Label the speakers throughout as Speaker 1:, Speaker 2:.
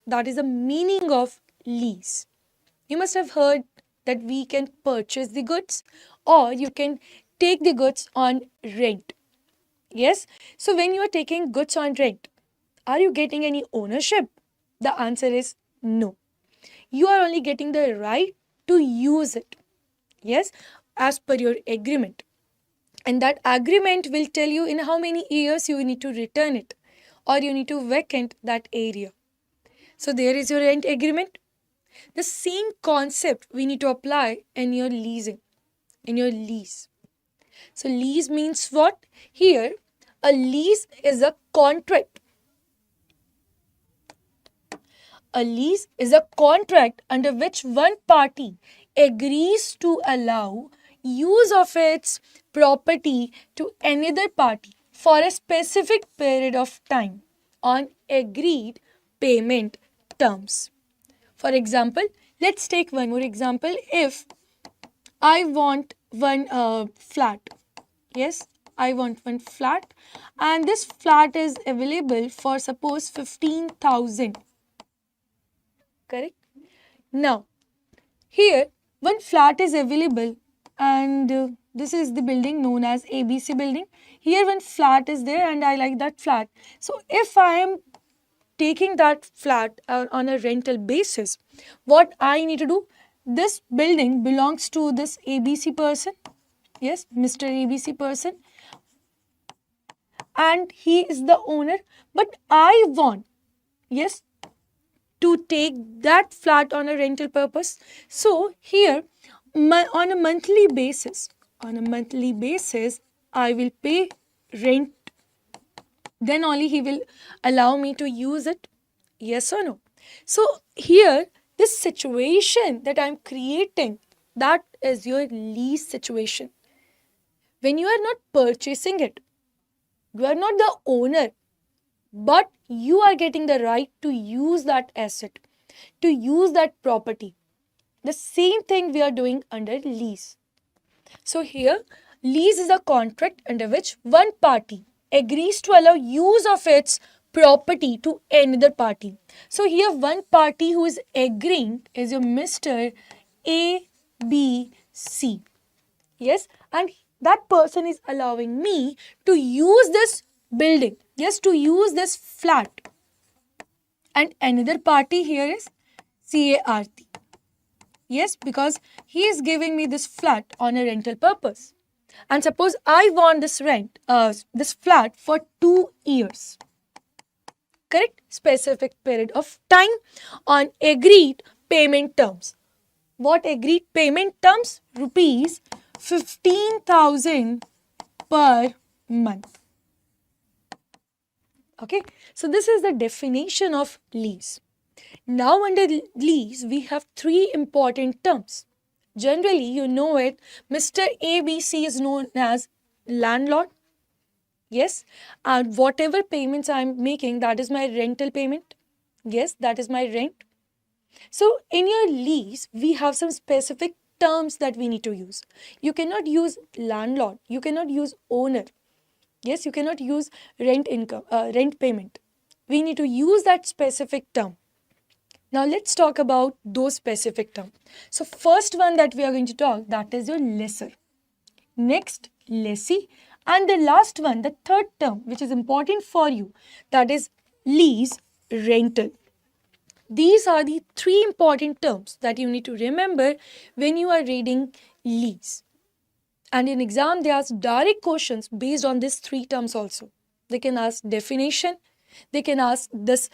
Speaker 1: That is the meaning of lease. You must have heard that we can purchase the goods or you can take the goods on rent. Yes? So when you are taking goods on rent, are you getting any ownership? The answer is no. You are only getting the right to use it. Yes? As per your agreement. And that agreement will tell you in how many years you need to return it or you need to vacate that area. So there is your rent agreement. The same concept we need to apply in your leasing, in your lease. So lease means what? Here, a lease is a contract. A lease is a contract under which one party agrees to allow use of its property to another party for a specific period of time on agreed payment terms. For example, let's take one more example. If I want one flat, yes, I want one flat, and this flat is available for suppose 15,000. Correct? Now, here one flat is available, and this is the building known as ABC building. Here one flat is there, and I like that flat. So, if I am taking that flat on a rental basis, what I need to do? This building belongs to this ABC person. Yes, Mr. ABC person, and he is the owner. But I want, yes, to take that flat on a rental purpose. So here, on a monthly basis, I will pay rent. Then only he will allow me to use it. Yes or no? So here, this situation that I'm creating, that is your lease situation. When you are not purchasing it, you are not the owner, but you are getting the right to use that asset, to use that property. The same thing we are doing under lease. So here, lease is a contract under which one party agrees to allow use of its property to another party. So here, one party who is agreeing is your Mr. A, B, C. Yes, and that person is allowing me to use this building, yes, to use this flat. And another party here is CA Aarti. Yes, because he is giving me this flat on a rental purpose. And suppose I want this flat for 2 years. Correct? Specific period of time on agreed payment terms. What agreed payment terms? Rupees 15,000 per month. Okay, so this is the definition of lease. Now under lease, we have three important terms. Generally, you know it, Mr. ABC is known as landlord. Yes, and whatever payments I'm making, that is my rental payment. Yes, that is my rent. So in your lease, we have some specific terms that we need to use. You cannot use landlord, you cannot use owner. Yes, you cannot use rent payment. We need to use that specific term. Now let's talk about those specific terms. So first one that we are going to talk, that is your lessor. Next, lessee. And the last one, the third term, which is important for you, that is lease rental. These are the three important terms that you need to remember when you are reading lease. And in exam, they ask direct questions based on these three terms also. They can ask definition, they can ask this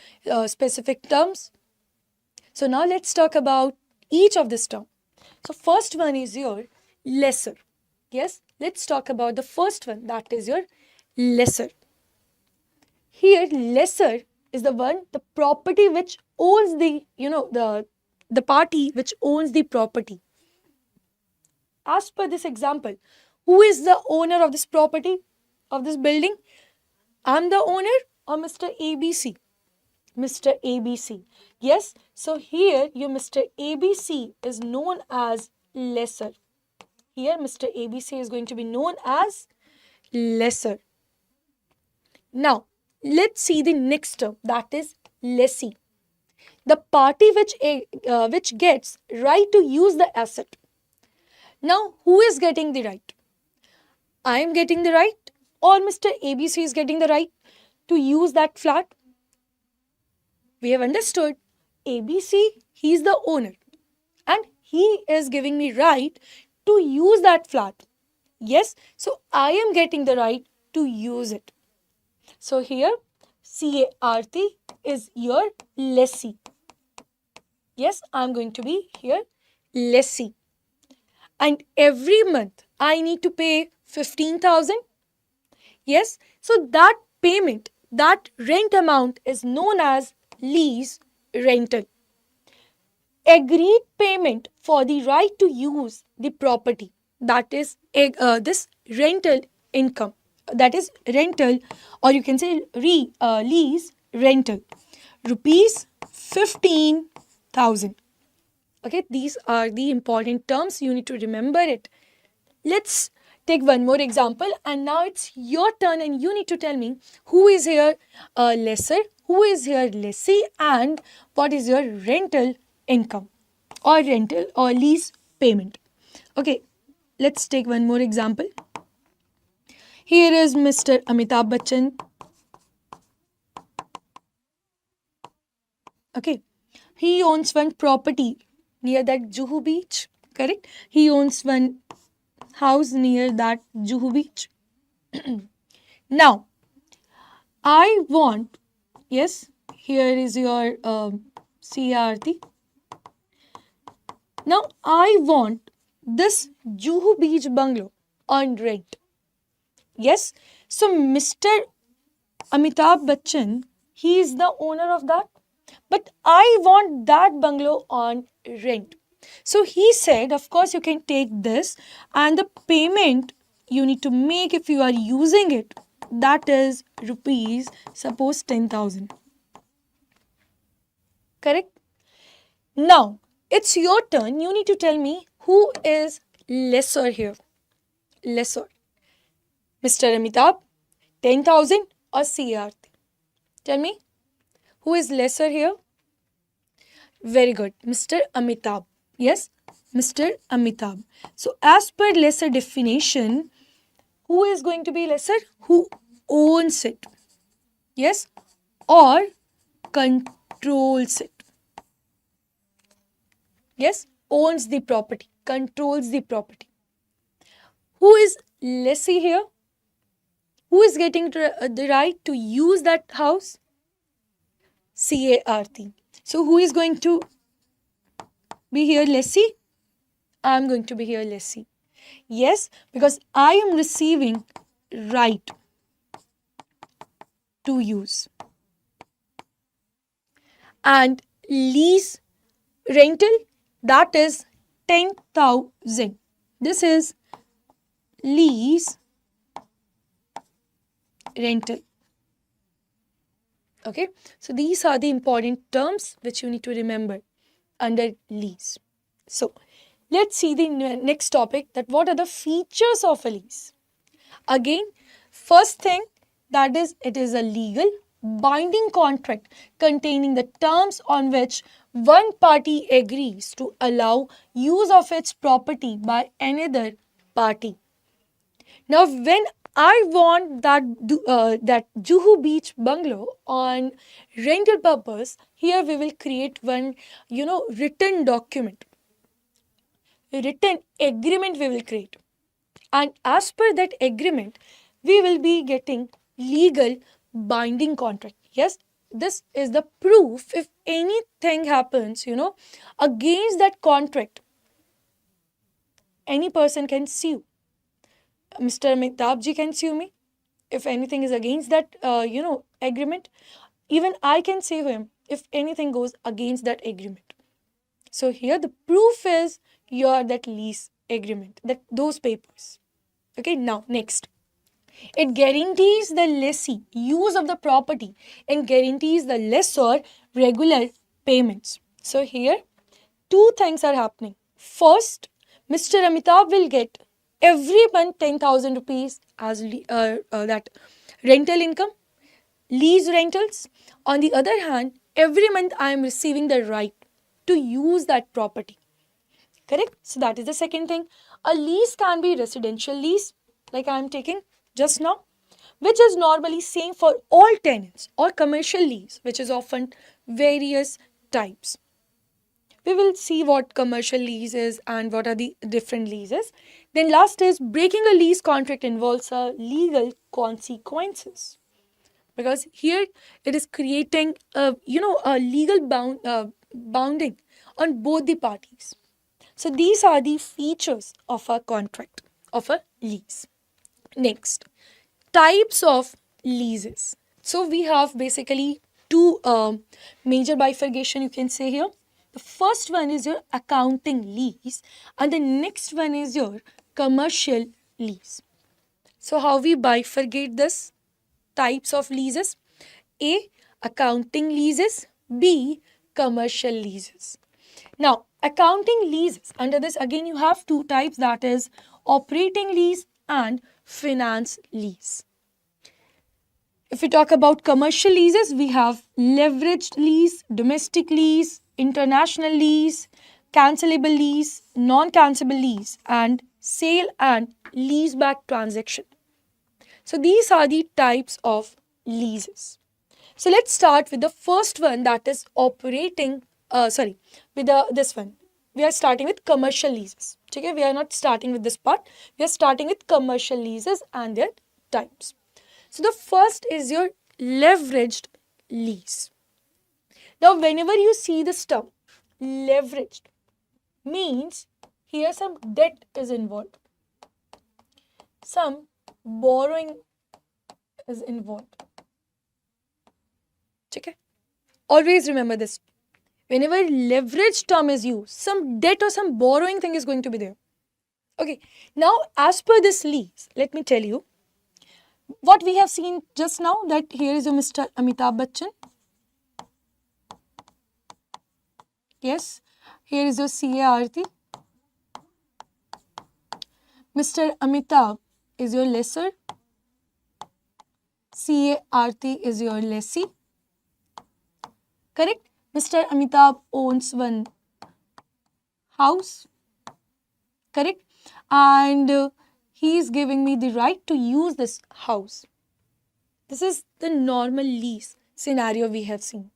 Speaker 1: specific terms. So now let's talk about each of this term. So first one is your lessor. Yes, let's talk about the first one, that is your lessor. Here, lessor is the one, the property which owns the party which owns the property. As per this example, who is the owner of this property, of this building? I'm the owner or Mr. ABC? Mr. ABC. Yes, so here your Mr. ABC is known as lessor. Here Mr. ABC is going to be known as lessor. Now, let's see the next term, that is lessee. the party which gets right to use the asset. Now, who is getting the right? I am getting the right, or Mr. ABC is getting the right to use that flat? We have understood ABC, he is the owner and he is giving me right to use that flat. Yes, so I am getting the right to use it. So here CA Aarti is your lessee. Yes, I'm going to be here lessee. And every month I need to pay 15,000. Yes, so that payment, that rent amount is known as lease rental. Agreed payment for the right to use the property, that is this rental income, that is rental, or you can say lease rental, rupees 15,000. Okay, these are the important terms, you need to remember it. Let's take one more example, and now it's your turn and you need to tell me who is here lessor, who is here lessee, and what is your rental income or rental or lease payment. Okay, let's take one more example. Here is Mr. Amitabh Bachchan. Okay, he owns one property near that Juhu beach, correct? He owns one house near that Juhu beach. Now, I want, yes, here is your CRT. Now, I want this Juhu Beach bungalow on rent. Yes, so Mr. Amitabh Bachchan, he is the owner of that. But I want that bungalow on rent. So he said, of course, you can take this, and the payment you need to make if you are using it, that is rupees, suppose 10,000. Correct? Now, it's your turn. You need to tell me who is lessor here. Lessor. Mr. Amitabh, 10,000 or CR? Tell me, who is lessor here? Very good. Mr. Amitabh. Yes, Mr. Amitabh. So, as per lessor definition, who is going to be lessor? Who owns it. Yes, or controls it. Yes, owns the property, controls the property. Who is lessee here? Who is getting the right to use that house? CA Aarti. So who is going to be here lessee? I am going to be here lessee. Yes, because I am receiving right to use. And lease rental, that is 10,000. This is lease rental. Okay, so these are the important terms which you need to remember under lease. So let's see the next topic, that what are the features of a lease. Again, first thing, that is, it is a legal binding contract containing the terms on which one party agrees to allow use of its property by another party. Now, when I want that Juhu Beach bungalow on rental purpose, here we will create one, written document. Written agreement we will create. And as per that agreement, we will be getting legal binding contract. Yes, this is the proof if anything happens, against that contract, any person can sue. Mr. Amitabh ji can sue me if anything is against that, agreement. Even I can sue him if anything goes against that agreement. So here the proof is that lease agreement, those papers. Okay, now next. It guarantees the lessee use of the property and guarantees the lessor regular payments. So here, two things are happening. First, Mr. Amitabh will get every month 10,000 rupees as that rental income, lease rentals. On the other hand, every month I am receiving the right to use that property. Correct? So that is the second thing. A lease can be residential lease, like I am taking just now, which is normally same for all tenants, or commercial lease, which is often various types. We will see what commercial lease is and what are the different leases. Then last is breaking a lease contract involves legal consequences, because here it is creating a legal bounding on both the parties. So these are the features of a contract, of a lease. Next, types of leases. So we have basically two major bifurcation, you can say here. The first one is your accounting lease and the next one is your commercial lease. So how we bifurcate this types of leases? A, accounting leases. B, commercial leases. Now, accounting leases, under this again you have two types, that is operating lease and finance lease. If we talk about commercial leases, we have leveraged lease, domestic lease, international lease, cancelable lease, non-cancelable lease, and sale and leaseback transaction. So these are the types of leases. So let's start with the first one, that is this one. We are starting with commercial leases. Okay, we are not starting with this part. We are starting with commercial leases and their types. So the first is your leveraged lease. Now whenever you see this term, leveraged, means here some debt is involved. Some borrowing is involved. Okay? Always remember this. Whenever leverage term is used, some debt or some borrowing thing is going to be there. Okay. Now, as per this lease, let me tell you what we have seen just now, that here is your Mr. Amitabh Bachchan. Yes. Here is your CA Aarti. Mr. Amitabh is your lessor. CA Aarti is your lessee. Correct? Mr. Amitabh owns one house. Correct? And he is giving me the right to use this house. This is the normal lease scenario we have seen.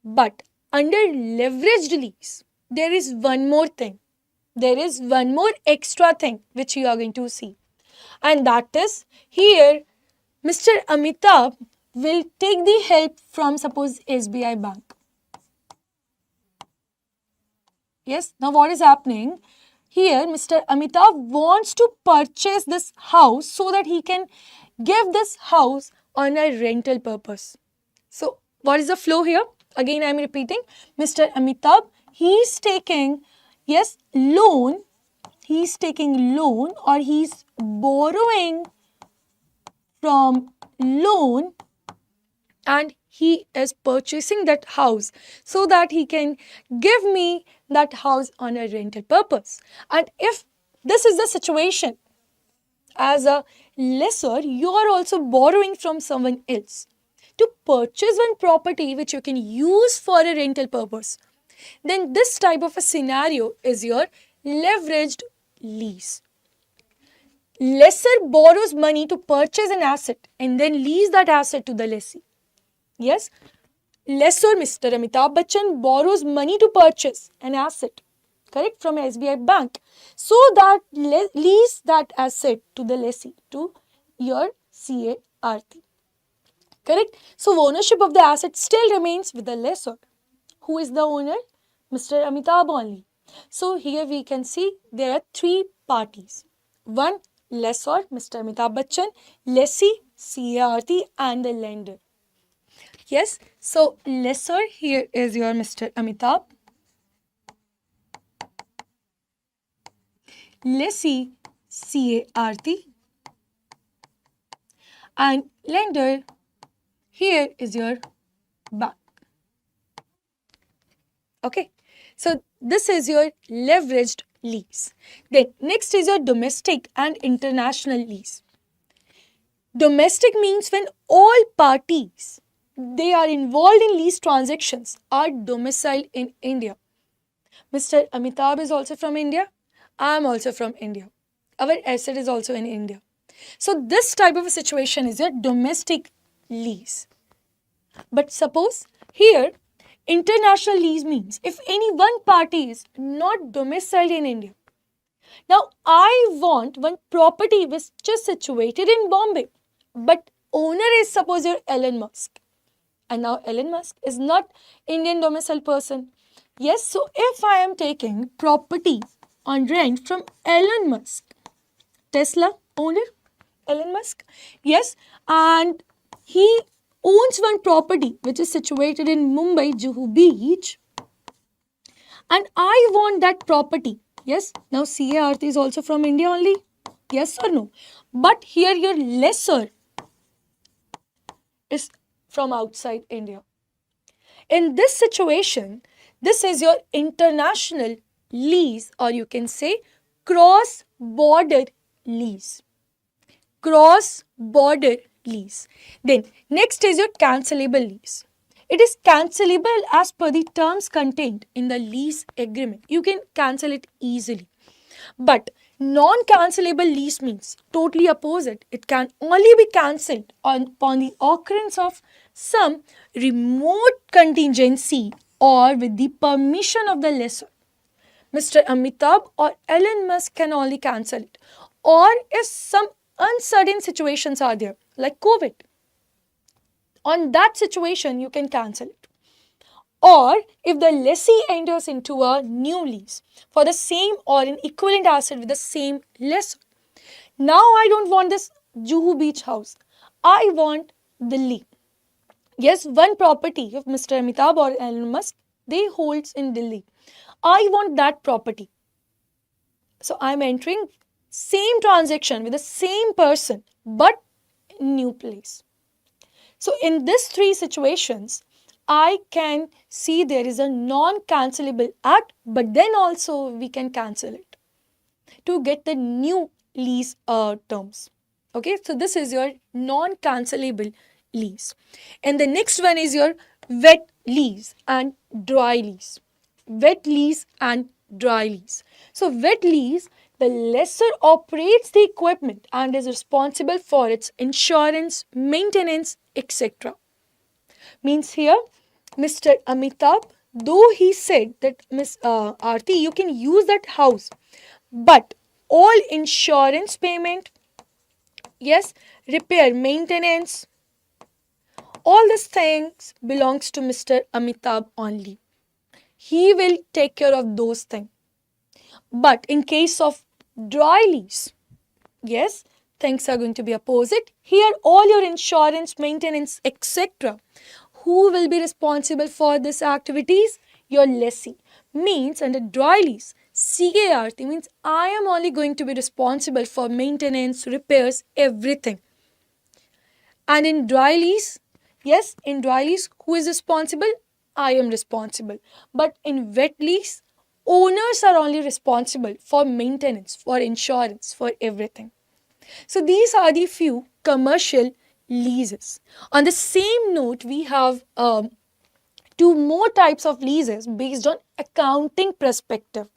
Speaker 1: But under leveraged lease, there is one more thing. There is one more extra thing which you are going to see. And that is, here Mr. Amitabh will take the help from, suppose, SBI Bank. Yes, now what is happening? Here Mr. Amitabh wants to purchase this house so that he can give this house on a rental purpose. So what is the flow here? Again I am repeating. Mr. Amitabh, he is taking, yes, loan. He is taking loan, or he is borrowing from loan, and he is purchasing that house so that he can give me that house on a rental purpose. And if this is the situation, as a lessor, you are also borrowing from someone else to purchase one property which you can use for a rental purpose, then this type of a scenario is your leveraged lease. Lessor borrows money to purchase an asset and then lease that asset to the lessee. Yes, lessor Mr. Amitabh Bachchan borrows money to purchase an asset, correct, from SBI Bank, so that lease that asset to the lessee, to your CA Aarti. Correct? So ownership of the asset still remains with the lessor. Who is the owner? Mr. Amitabh only. So here we can see there are three parties. One, lessor Mr. Amitabh Bachchan, lessee CA Aarti, and the lender. Yes, so lessor here is your Mr. Amitabh. Lessee CA Aarti, and lender here is your bank. Okay, so this is your leveraged lease. Then next is your domestic and international lease. Domestic means when all parties they are involved in lease transactions are domiciled in India. Mr. Amitabh is also from India. I am also from India. Our asset is also in India. So this type of a situation is a domestic lease. But suppose here international lease means if any one party is not domiciled in India. Now I want one property which is situated in Bombay, but owner is suppose you're Elon Musk. And now Elon Musk is not Indian domicile person. Yes, so if I am taking property on rent from Elon Musk, Tesla owner, Elon Musk, yes, and he owns one property which is situated in Mumbai, Juhu Beach, and I want that property. Yes, now CA Aarti is also from India only. Yes or no? But here your lessor is from outside India. In this situation, this is your international lease, or you can say cross border lease. Cross border lease. Then next is your cancelable lease. It is cancelable as per the terms contained in the lease agreement. You can cancel it easily. But non-cancelable lease means totally opposite. It can only be cancelled upon the occurrence of some remote contingency or with the permission of the lessor. Mr. Amitabh or Elon Musk can only cancel it. Or if some uncertain situations are there, like COVID, on that situation you can cancel it. Or if the lessee enters into a new lease for the same or an equivalent asset with the same lessor. Now I don't want this Juhu Beach house. I want Delhi. Yes, one property of Mr. Amitabh or Elon Musk, they holds in Delhi. I want that property. So I'm entering same transaction with the same person but new place. So in these three situations, I can see there is a non-cancelable act, but then also we can cancel it to get the new lease terms. Okay, so this is your non-cancelable lease. And the next one is your wet lease and dry lease. Wet lease and dry lease. So wet lease, the lessor operates the equipment and is responsible for its insurance, maintenance, etc. Means here, Mr. Amitabh, though he said that Miss Aarti, you can use that house, but all insurance payment, yes, repair, maintenance, all these things belongs to Mr. Amitabh only. He will take care of those things. But in case of dry lease, yes, things are going to be opposite. Here, all your insurance, maintenance, etc. Who will be responsible for these activities? Your lessee. Means under dry lease, CART means I am only going to be responsible for maintenance, repairs, everything. And in dry lease, yes, in dry lease, who is responsible? I am responsible. But in wet lease, owners are only responsible for maintenance, for insurance, for everything. So these are the few commercial leases. On the same note, we have two more types of leases based on accounting perspective.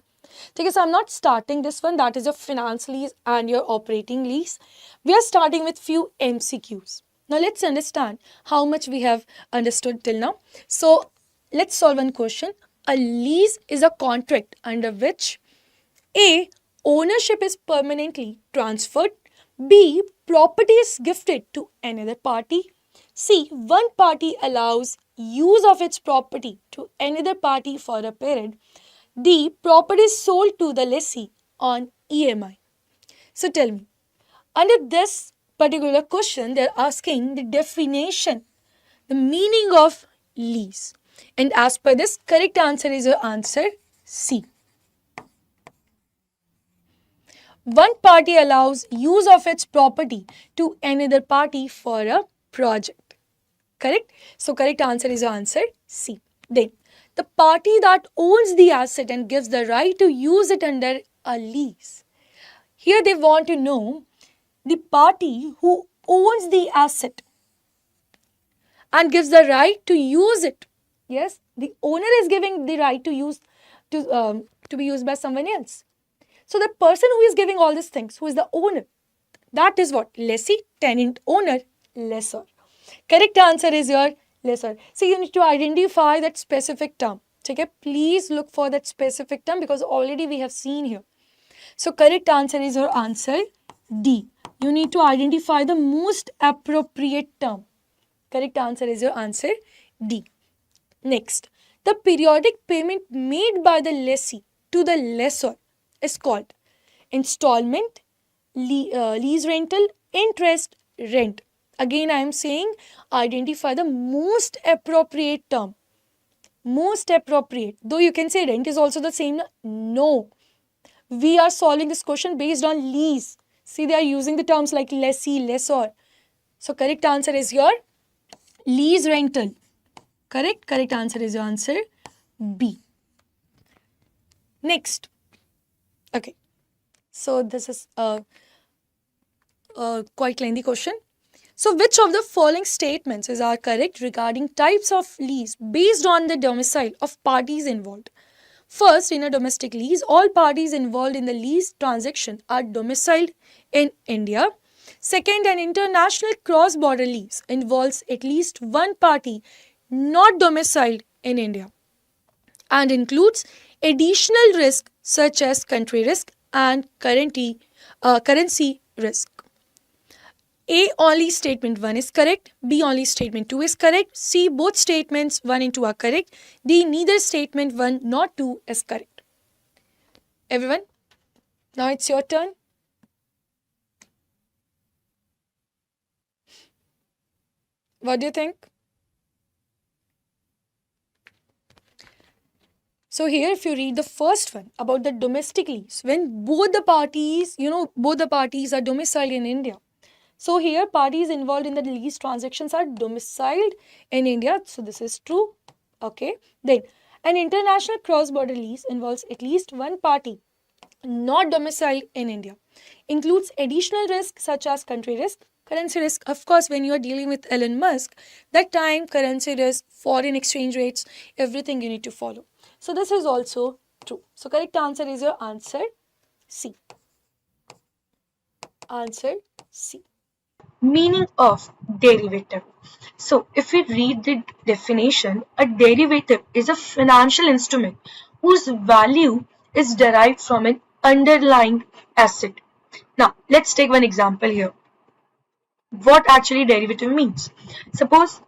Speaker 1: Okay, so I'm not starting this one, that is your finance lease and your operating lease. We are starting with few MCQs. Now let's understand how much we have understood till now. So let's solve one question. A lease is a contract under which A. Ownership is permanently transferred. B. Property is gifted to another party. C. One party allows use of its property to another party for a period. D. Property is sold to the lessee on EMI. So tell me, under this particular question, they're asking the definition, the meaning of lease. And as per this, correct answer is your answer C. One party allows use of its property to another party for a project. Correct? So correct answer is your answer C. Then, the party that owns the asset and gives the right to use it under a lease. Here they want to know the party who owns the asset and gives the right to use it. Yes, the owner is giving the right to be used by someone else. So the person who is giving all these things, who is the owner, that is what? Lessee, tenant, owner, lessor. Correct answer is your lessor. So you need to identify that specific term. Okay, please look for that specific term because already we have seen here. So correct answer is your answer D. You need to identify the most appropriate term. Correct answer is your answer D. Next, the periodic payment made by the lessee to the lessor is called installment, lease rental, interest, rent. Again, I am saying identify the most appropriate term. Most appropriate. Though you can say rent is also the same. No. We are solving this question based on lease. See, they are using the terms like lessee, lessor. So correct answer is your lease rental. Correct? Correct answer is your answer B. Next. Okay. So this is a quite lengthy question. So which of the following statements are correct regarding types of lease based on the domicile of parties involved? First, in a domestic lease, all parties involved in the lease transaction are domiciled in India. Second, an international cross-border lease involves at least one party not domiciled in India and includes additional risk such as country risk and currency risk. A, only statement 1 is correct. B, only statement 2 is correct. C, both statements 1 and 2 are correct. D, neither statement 1 nor 2 is correct. Everyone, now it's your turn. What do you think? So here, if you read the first one about the domestic lease, when both the parties, both the parties are domiciled in India. So here, parties involved in the lease transactions are domiciled in India. So this is true. Okay. Then, an international cross-border lease involves at least one party not domiciled in India. Includes additional risk such as country risk, currency risk. Of course, when you are dealing with Elon Musk, that time currency risk, foreign exchange rates, everything you need to follow. So this is also true. So correct answer is your answer C. Answer C. Meaning of derivative. So if we read the definition, a derivative is a financial instrument whose value is derived from an underlying asset. Now, let's take one example here. What actually derivative means? Suppose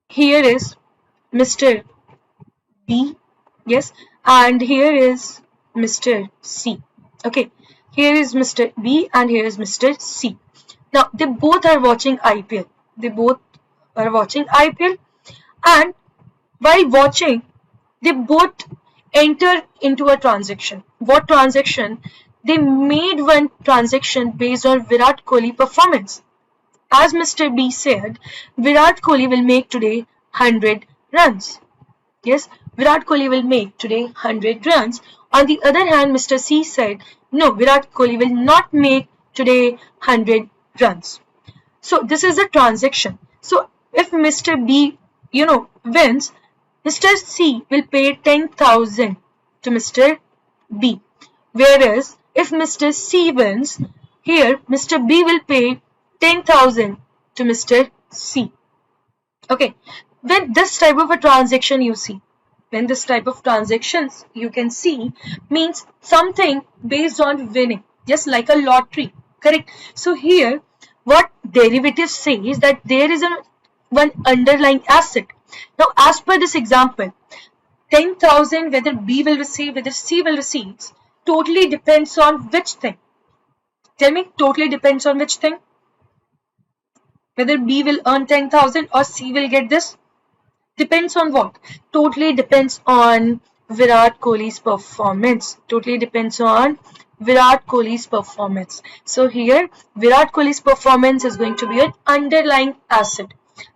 Speaker 1: here is Mr. B, yes, and here is Mr. C. Okay, here is Mr. B and here is Mr. C. Now, they both are watching IPL. And while watching, they both enter into a transaction. What transaction? They made one transaction based on Virat Kohli performance. As Mr. B said, Virat Kohli will make today 100 runs. Yes, Virat Kohli will make today 100 runs. On the other hand, Mr. C said, no, Virat Kohli will not make today 100 runs. So this is a transaction. So if Mr. B, wins, Mr. C will pay 10,000 to Mr. B. Whereas if Mr. C wins, here Mr. B will pay 10,000 to Mr. C. Okay. When this type of a transaction you see, when this type of transactions you can see means something based on winning, just like a lottery, correct? So here, what derivative says that there is one underlying asset. Now, as per this example, 10,000 whether B will receive, whether C will receive, totally depends on which thing? Tell me, totally depends on which thing? Whether B will earn 10,000 or C will get this? Depends on what? Totally depends on Virat Kohli's performance. Totally depends on Virat Kohli's performance. So here, Virat Kohli's performance is going to be an underlying asset.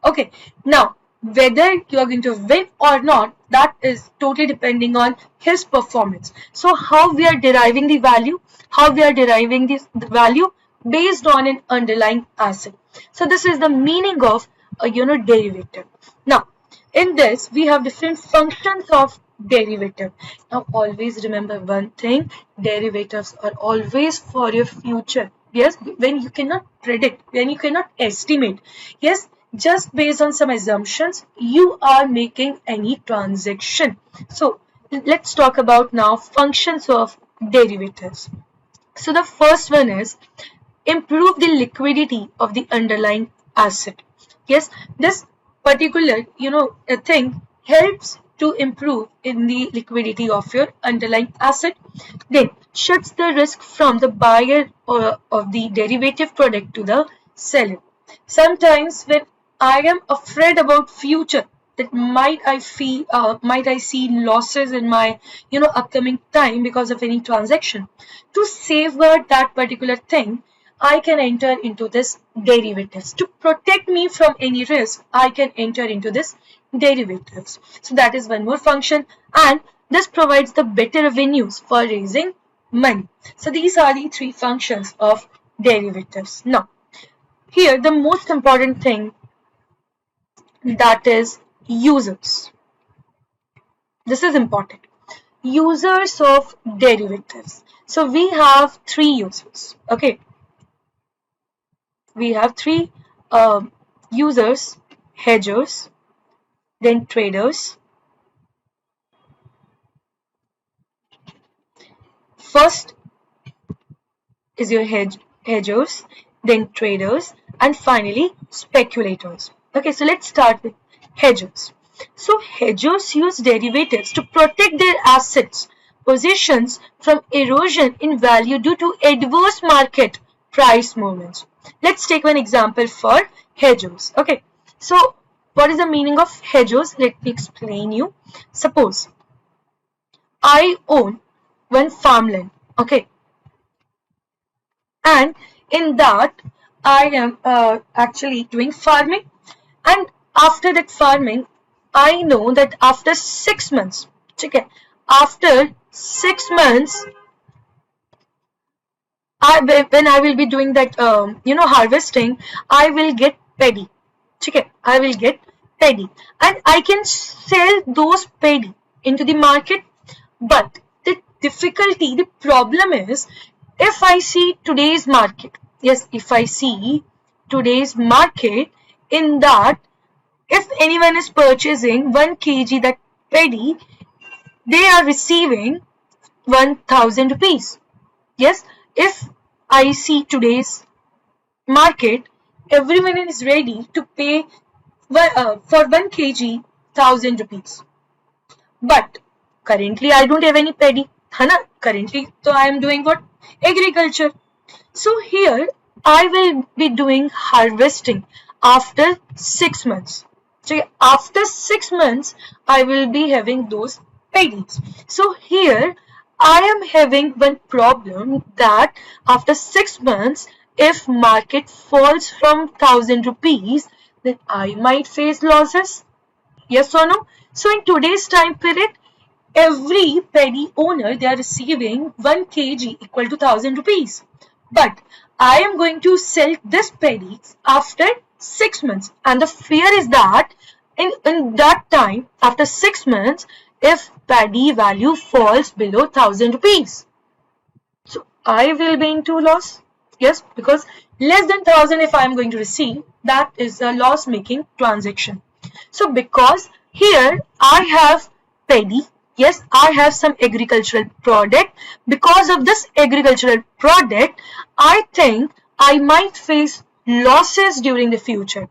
Speaker 1: Okay. Now, whether you are going to win or not, that is totally depending on his performance. So how we are deriving the value? How we are deriving the value? Based on an underlying asset. So this is the meaning of a derivative. Now, in this, we have different functions of derivative. Now, always remember one thing, derivatives are always for your future. Yes, when you cannot predict, when you cannot estimate. Yes, just based on some assumptions, you are making any transaction. So, let's talk about now functions of derivatives. So, the first one is improve the liquidity of the underlying asset. Yes, this particular thing helps to improve in the liquidity of your underlying asset. Then shifts the risk from the buyer of the derivative product to the seller. Sometimes when I am afraid about future, that might I see losses in my upcoming time because of any transaction, to safeguard that particular thing, I can enter into this derivatives. To protect me from any risk, I can enter into this derivatives. So that is one more function, and this provides the better avenues for raising money. So these are the three functions of derivatives. Now, here the most important thing, that is users. This is important. Users of derivatives. So we have three users. Okay. We have three users: hedgers, then traders. First is your hedgers, then traders, and finally speculators. Okay, so let's start with hedgers. So hedgers use derivatives to protect their assets positions from erosion in value due to adverse market price movements. Let's take one example for hedgers. Okay, so what is the meaning of hedgers? Let me explain you. Suppose I own one farmland. Okay, and in that I am actually doing farming, and after that farming I know that after 6 months, okay, after 6 months when I will be doing that harvesting, I will get paddy. Okay, I will get paddy, and I can sell those paddy into the market. But the difficulty, the problem is, if I see today's market, yes, if I see today's market, in that, if anyone is purchasing 1 kg that paddy, they are receiving 1000 rupees. Yes, if I see today's market, everyone is ready to pay for 1 kg 1000 rupees. But currently I don't have any paddy. Currently, so I am doing what? Agriculture. So here I will be doing harvesting after 6 months. So after 6 months, I will be having those paddies. So here I am having one problem, that after 6 months, if market falls from 1000 rupees, then I might face losses. Yes or no? So in today's time period, every paddy owner, they are receiving 1 kg equal to 1000 rupees. But I am going to sell this paddy after 6 months. And the fear is that in that time, after 6 months, if paddy value falls below 1000 rupees, so I will be into loss. Yes, because less than 1000 if I am going to receive, that is a loss making transaction. So because here I have paddy, yes, I have some agricultural product. Because of this agricultural product, I think I might face losses during the future.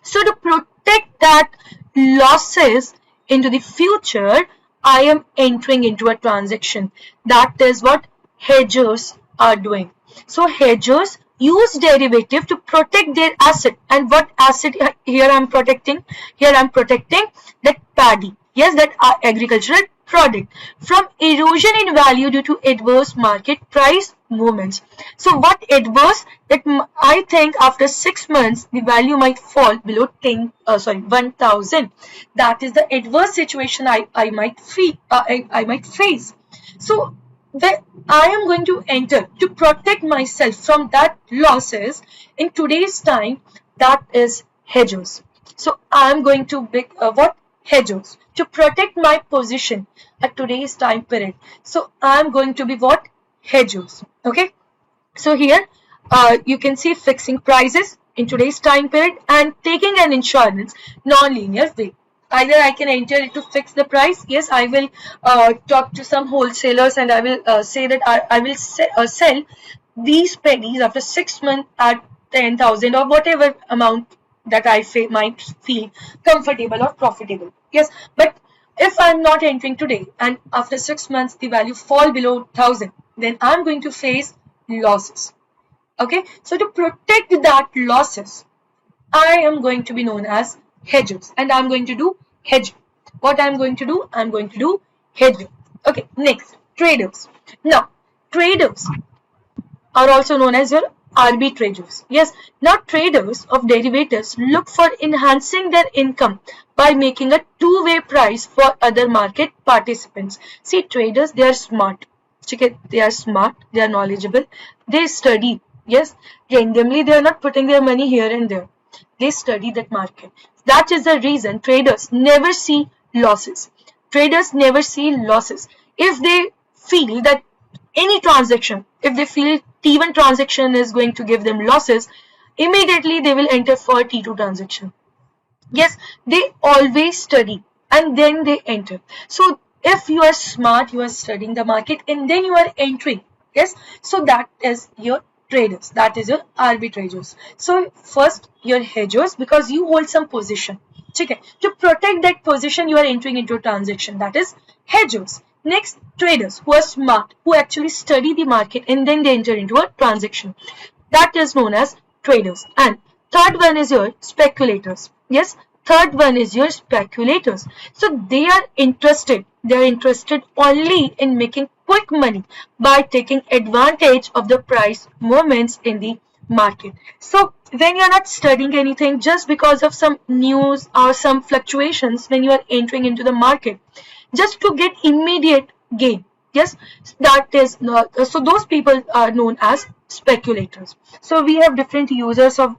Speaker 1: So to protect that losses into the future, I am entering into a transaction. That is what hedgers are doing. So hedgers use derivative to protect their asset. And what asset here I am protecting? Here I am protecting that paddy. Yes, that agricultural product from erosion in value due to adverse market price movements. So what adverse? That I think after 6 months the value might fall below 1000. That is the adverse situation I might face. So where I am going to enter to protect myself from that losses in today's time, that is hedges. So I am going to pick what hedges to protect my position at today's time period. So I am going to be what hedges. Okay. So here you can see fixing prices in today's time period and taking an insurance non-linear way. Either I can enter it to fix the price. Yes, I will talk to some wholesalers and I will say that I will sell these pennies after 6 months at 10,000 or whatever amount that I might feel comfortable or profitable. Yes, but if I'm not entering today and after 6 months the value fall below 1,000, then I'm going to face losses. Okay, so to protect that losses, I am going to be known as hedgers and I'm going to do hedging. What I'm going to do? I'm going to do hedging. Okay, next, traders. Now, traders are also known as your arbitrageurs. Yes, now traders of derivatives look for enhancing their income by making a two-way price for other market participants. See, traders, they are smart. They are smart, they are knowledgeable, they study. Yes, randomly they are not putting their money here and there. They study that market. That is the reason traders never see losses. Traders never see losses. If they feel that any transaction, if they feel T1 transaction is going to give them losses, immediately they will enter for T2 transaction. Yes, they always study and then they enter. So if you are smart, you are studying the market and then you are entering. Yes, so that is your traders, that is your arbitrageurs. So first your hedgers, because you hold some position. Okay, to protect that position, you are entering into a transaction, that is hedgers. Next, traders who are smart, who actually study the market and then they enter into a transaction. That is known as traders. And third one is your speculators. Yes, third one is your speculators. So they are interested. They are interested only in making quick money by taking advantage of the price movements in the market. So when you are not studying anything, just because of some news or some fluctuations when you are entering into the market, just to get immediate gain. Yes, that is not, so those people are known as speculators. So we have different users of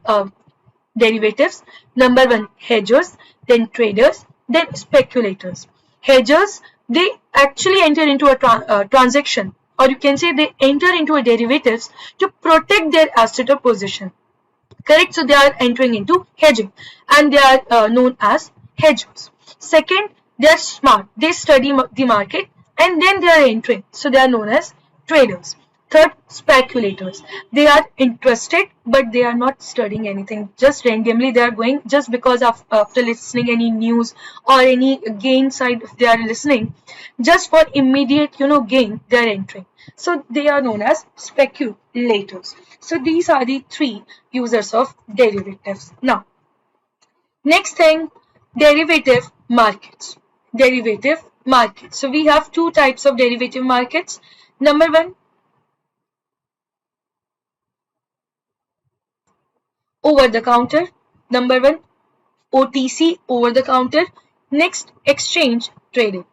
Speaker 1: derivatives. Number one, hedgers, then traders, then speculators. Hedgers, they actually enter into a transaction, or you can say they enter into a derivatives to protect their asset or position. Correct? So they are entering into hedging and they are known as hedgers. Second, they are smart. They study the market and then they are entering. So they are known as traders. Third, speculators. They are interested but they are not studying anything. Just randomly they are going just because of after listening any news or any gain side if they are listening. Just for immediate gain they are entering. So they are known as speculators. So these are the three users of derivatives. Now, next thing, derivative markets. Derivative markets. So we have two types of derivative markets. Number one, over the counter. Number one, OTC, over the counter. Next, exchange trading.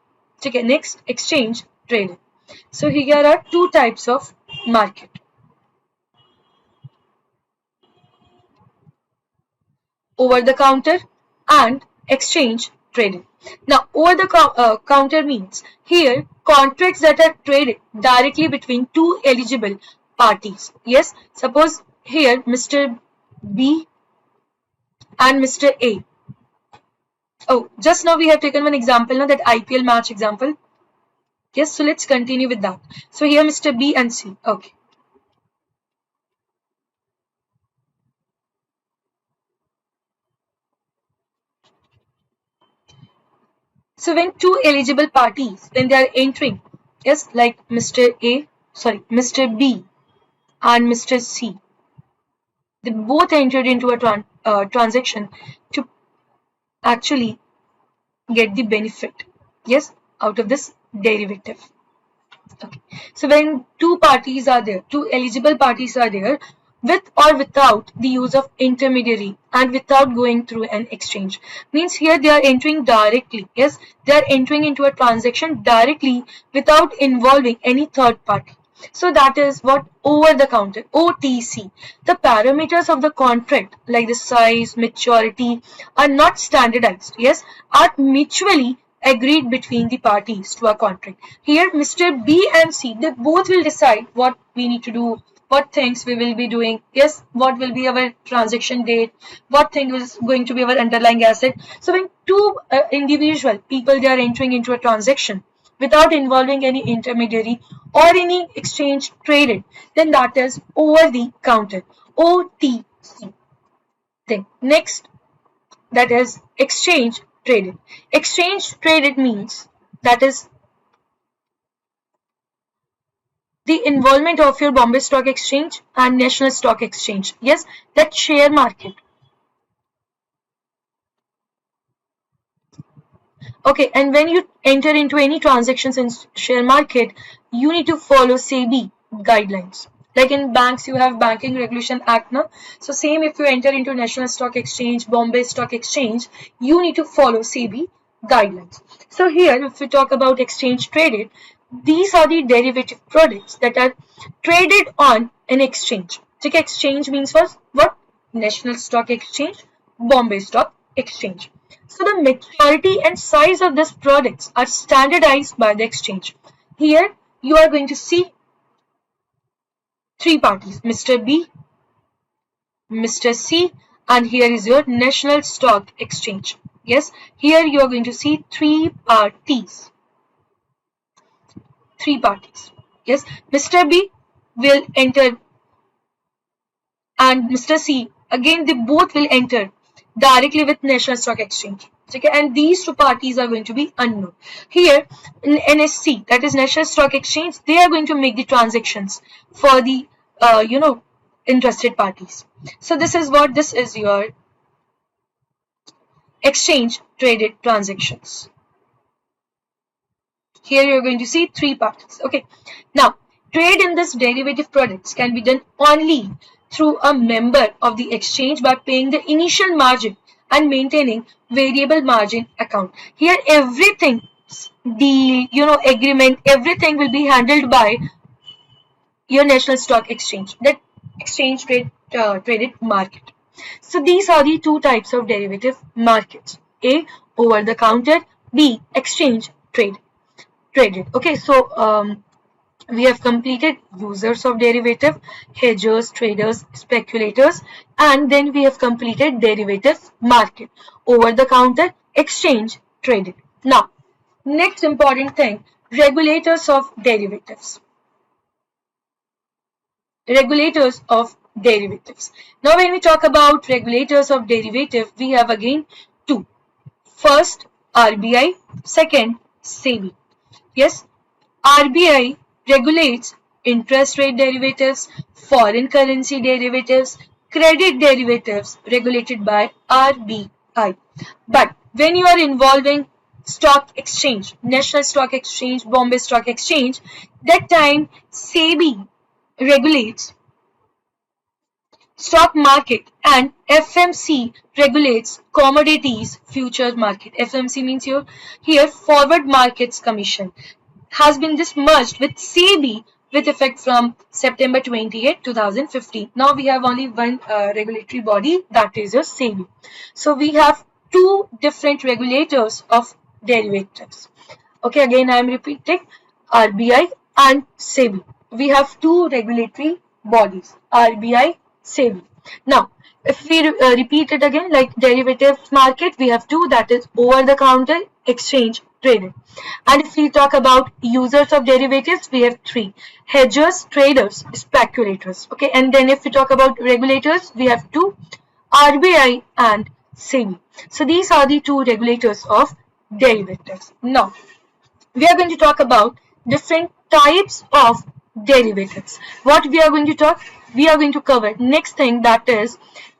Speaker 1: Okay, next, exchange trading. So here are two types of market. Over the counter and exchange trading. Now, over the counter means here contracts that are traded directly between two eligible parties. Yes, suppose here Mr. B and Mr. A. Oh, just now we have taken one example, now that IPL match example. Yes, so let's continue with that. So here Mr. B and C. Okay. So when two eligible parties, when they are entering, yes, like Mr. B and Mr. C, they both entered into a transaction to actually get the benefit, yes, out of this derivative. Okay. So when two parties are there, two eligible parties are there, with or without the use of intermediary and without going through an exchange. Means here they are entering directly. Yes, they are entering into a transaction directly without involving any third party. So that is what over the counter, OTC. The parameters of the contract like the size, maturity are not standardized. Yes, are mutually agreed between the parties to a contract. Here Mr. B and C, they both will decide what we need to do, what things we will be doing. Yes, what will be our transaction date, what thing is going to be our underlying asset. So when two individual people they are entering into a transaction without involving any intermediary or any exchange traded, then that is over the counter, OTC thing. Next, that is exchange traded. Exchange traded means that is the involvement of your Bombay Stock Exchange and National Stock Exchange. Yes, that share market. Okay, and when you enter into any transactions in share market, you need to follow SEBI guidelines. Like in banks, you have Banking Regulation Act now. So same if you enter into National Stock Exchange, Bombay Stock Exchange, you need to follow SEBI guidelines. So here, if we talk about exchange traded, these are the derivative products that are traded on an exchange. Okay, exchange means what? National Stock Exchange, Bombay Stock Exchange. So the maturity and size of these products are standardized by the exchange. Here you are going to see three parties, Mr. B, Mr. C, and here is your National Stock Exchange. Yes, here you are going to see three parties. Three parties. Yes, Mr. B will enter and Mr. C, again they both will enter directly with National Stock Exchange. Okay, and these two parties are going to be unknown. Here in NSC, that is National Stock Exchange, they are going to make the transactions for the interested parties. So this is your exchange traded transactions. Here you're going to see three parties. Okay, now trade in this derivative products can be done only through a member of the exchange by paying the initial margin and maintaining variable margin account. Here everything, the agreement, everything will be handled by your National Stock Exchange, that exchange traded market. So these are the two types of derivative markets: A, over the counter; B, exchange traded. Okay, so we have completed users of derivative, hedgers, traders, speculators, and then we have completed derivative market, over the counter, exchange traded. Now, next important thing, regulators of derivatives. Regulators of derivatives. Now, when we talk about regulators of derivative, we have again two. First, RBI, second, SEBI. Yes, RBI regulates interest rate derivatives, foreign currency derivatives, credit derivatives regulated by RBI. But when you are involving stock exchange, National Stock Exchange, Bombay Stock Exchange, that time SEBI regulates stock market and FMC regulates commodities futures market. FMC means here forward markets commission has been just merged with SEBI with effect from September 28, 2015. Now we have only one regulatory body, that is your SEBI. So we have two different regulators of derivatives. Okay, again I am repeating, RBI and SEBI. We have two regulatory bodies, RBI, SEBI. Now, if we repeat it again, like derivatives market, we have two, that is over the counter, exchange traded. And if we talk about users of derivatives, we have three: hedgers, traders, speculators. Okay, and then if we talk about regulators, we have two, RBI and SEBI. So these are the two regulators of derivatives. Now, we are going to talk about different types of derivatives. What we are going to talk? We are going to cover next thing, that is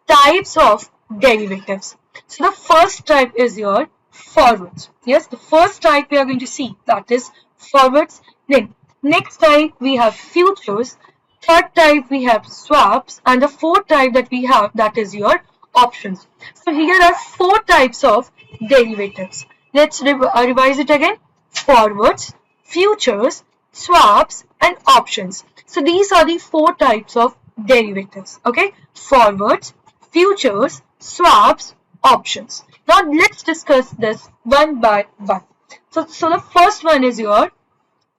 Speaker 1: types of derivatives. So the first type is your forwards. Yes, the first type we are going to see, that is forwards. Then next type we have futures. third type we have swaps, and the fourth type that we have, that is your options. So here are four types of derivatives. Let's revise it again. Forwards, futures, swaps, and options. So these are the four types of derivatives. Okay, forwards, futures, swaps, options. Now let's discuss this one by one. So the first one is your,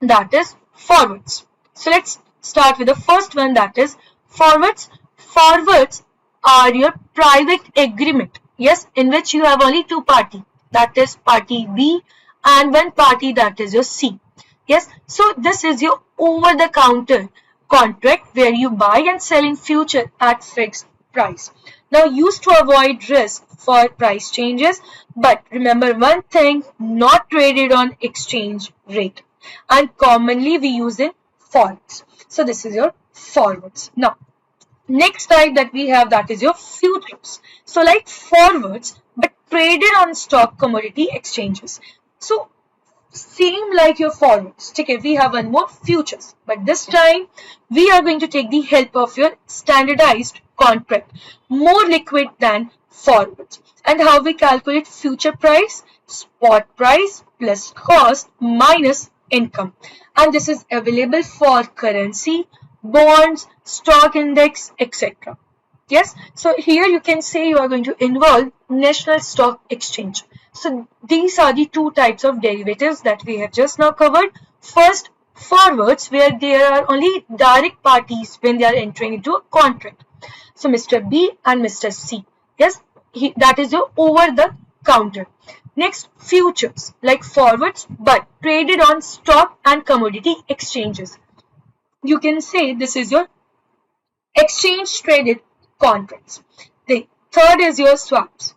Speaker 1: that is forwards. So let's start with the first one, that is forwards. Forwards are your private agreement, yes, in which you have only two parties, that is party B and one party, that is your C. Yes, so this is your over the counter contract where you buy and sell in future at fixed price. Now used to avoid risk for price changes, but remember one thing, not traded on exchange rate, and commonly we use in forex. So this is your forwards. Now next type that we have, that is your futures. So like forwards, but traded on stock commodity exchanges. So same like your forwards. Okay, we have one more, futures, but this time we are going to take the help of your standardized contract, more liquid than forwards. And how we calculate future price? Spot price plus cost minus income. And this is available for currency, bonds, stock index, etc. Yes, so here you can say you are going to involve National Stock Exchange. So these are the two types of derivatives that we have just now covered. First, forwards, where there are only direct parties when they are entering into a contract. So Mr. B and Mr. C. Yes, that is your over the counter. Next, futures, like forwards, but traded on stock and commodity exchanges. You can say this is your exchange traded contracts. The third is your swaps.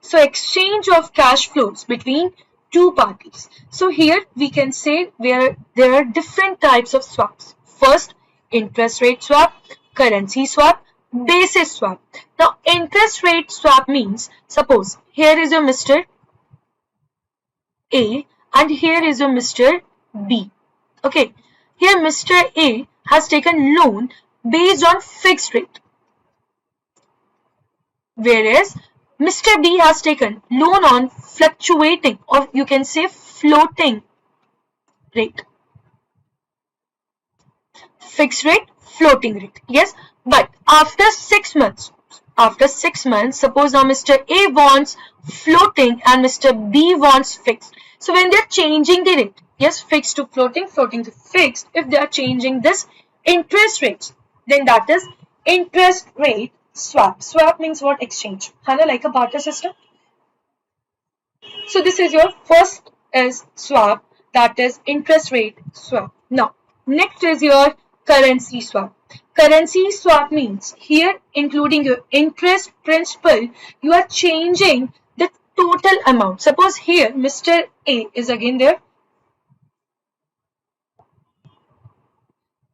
Speaker 1: So exchange of cash flows between two parties. So here we can say where there are different types of swaps. First, interest rate swap, currency swap, basis swap. Now interest rate swap means, suppose here is your Mr. A and here is your Mr. B. Okay, here Mr. A has taken loan based on fixed rate, whereas Mr. B has taken loan on fluctuating, or you can say floating rate. Fixed rate, floating rate. Yes, but after 6 months, suppose now Mr. A wants floating and Mr. B wants fixed. So when they're changing the rate, yes, fixed to floating, floating to fixed, if they are changing this interest rates, then that is interest rate swap. Swap means what? Exchange. Hana, like a barter system. So this is your first is swap, that is interest rate swap. Now, next is your currency swap. Currency swap means here, including your interest principal, you are changing the total amount. Suppose here Mr. A is again there.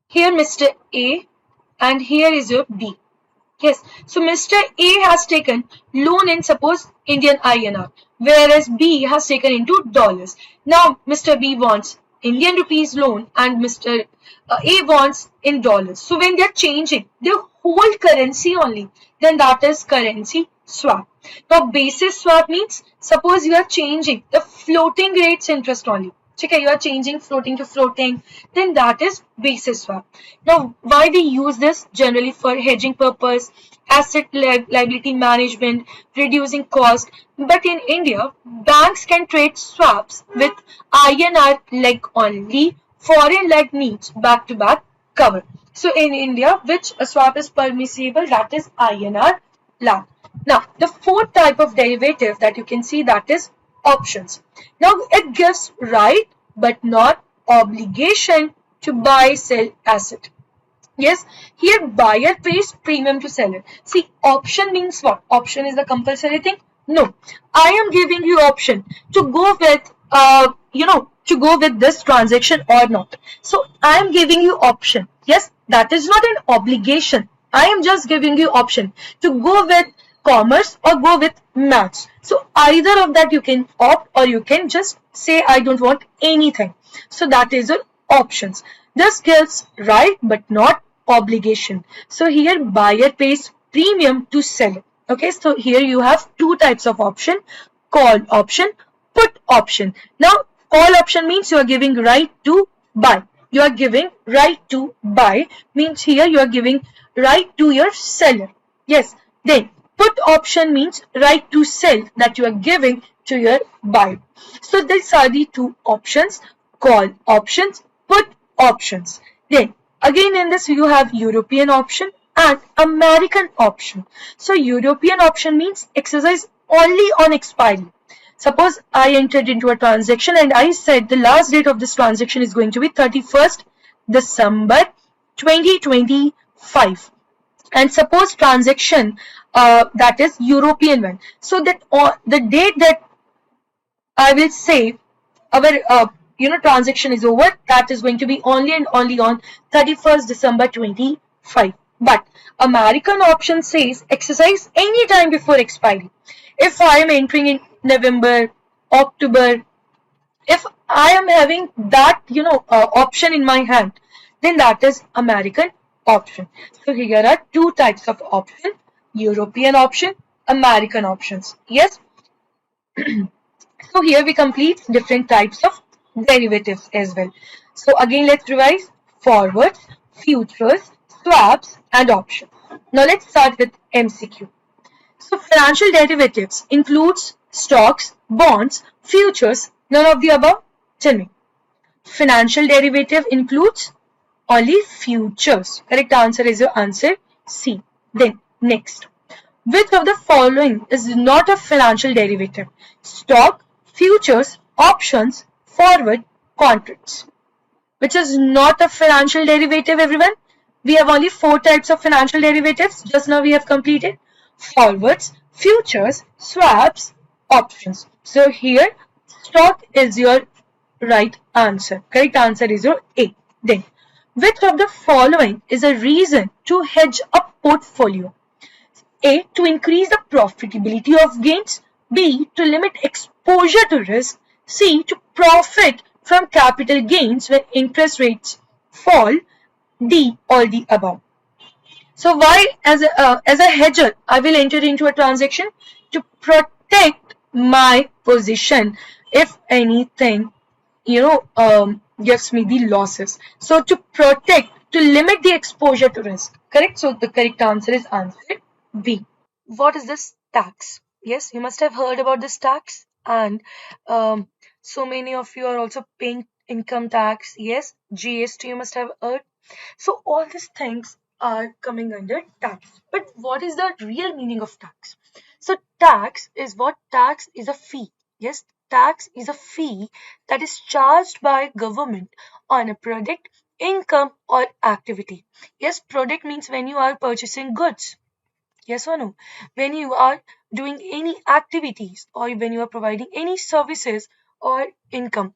Speaker 1: Here Mr. A and here is your B. Yes, so Mr. A has taken loan in, suppose, Indian INR, whereas B has taken into dollars. Now Mr. B wants Indian rupees loan and Mr. A wants in dollars. So when they are changing the whole currency only, then that is currency swap. Now basis swap means, suppose you are changing the floating rates interest only. Okay, you are changing floating to floating, then that is basis swap. Now, why we use this? Generally for hedging purpose, asset liability management, reducing cost. But in India, banks can trade swaps with INR leg only. Foreign leg needs back-to-back cover. So in India, which a swap is permissible, that is INR lag. Now, the fourth type of derivative that you can see, that is options. Now it gives right but not obligation to buy sell asset. Yes, here buyer pays premium to seller. See, option means what? Option is the compulsory thing? No, I am giving you option to go with to go with this transaction or not. So I am giving you option. Yes, that is not an obligation. I am just giving you option to go with commerce or go with maths. So either of that you can opt, or you can just say I don't want anything. So that is your options. This gives right but not obligation. So here buyer pays premium to seller. Okay, so here you have two types of option: call option, put option. Now call option means you are giving right to buy. You are giving right to buy means here you are giving right to your seller. Yes. Then put option means right to sell that you are giving to your buyer. So these are the two options: call options, put options. Then again in this you have European option and American option. So European option means exercise only on expiry. Suppose I entered into a transaction and I said the last date of this transaction is going to be 31st December 2025. And suppose transaction that is European one. So that the date that I will say our transaction is over, that is going to be only and only on 31st December 25. But American option says exercise any time before expiry. If I am entering in November, October, if I am having that option in my hand, then that is American option. So here are two types of option: European option, American options. Yes. So here we complete different types of derivatives as well. So again, let's revise: forwards, futures, swaps, and options. Now let's start with MCQ. So financial derivatives includes stocks, bonds, futures, none of the above. Tell me. Financial derivative includes only futures. Correct answer is your answer C. Then next. Which of the following is not a financial derivative? Stock, futures, options, forward, contracts. Which is not a financial derivative, everyone? We have only four types of financial derivatives. Just now we have completed: forwards, futures, swaps, options. So here stock is your right answer. Correct answer is your A. Then which of the following is a reason to hedge a portfolio? A. To increase the profitability of gains. B. To limit exposure to risk. C. To profit from capital gains when interest rates fall. D. All the above. So why as a hedger I will enter into a transaction? To protect my position if anything gives me the losses. So to protect, to limit the exposure to risk. Correct? So the correct answer is answer B. What is this tax? Yes, you must have heard about this tax, and so many of you are also paying income tax. Yes, GST you must have heard. So all these things are coming under tax. But what is the real meaning of tax? So tax is what? Tax is a fee. Yes, tax is a fee that is charged by government on a product, income, or activity. Yes, product means when you are purchasing goods. Yes or no? When you are doing any activities or when you are providing any services or income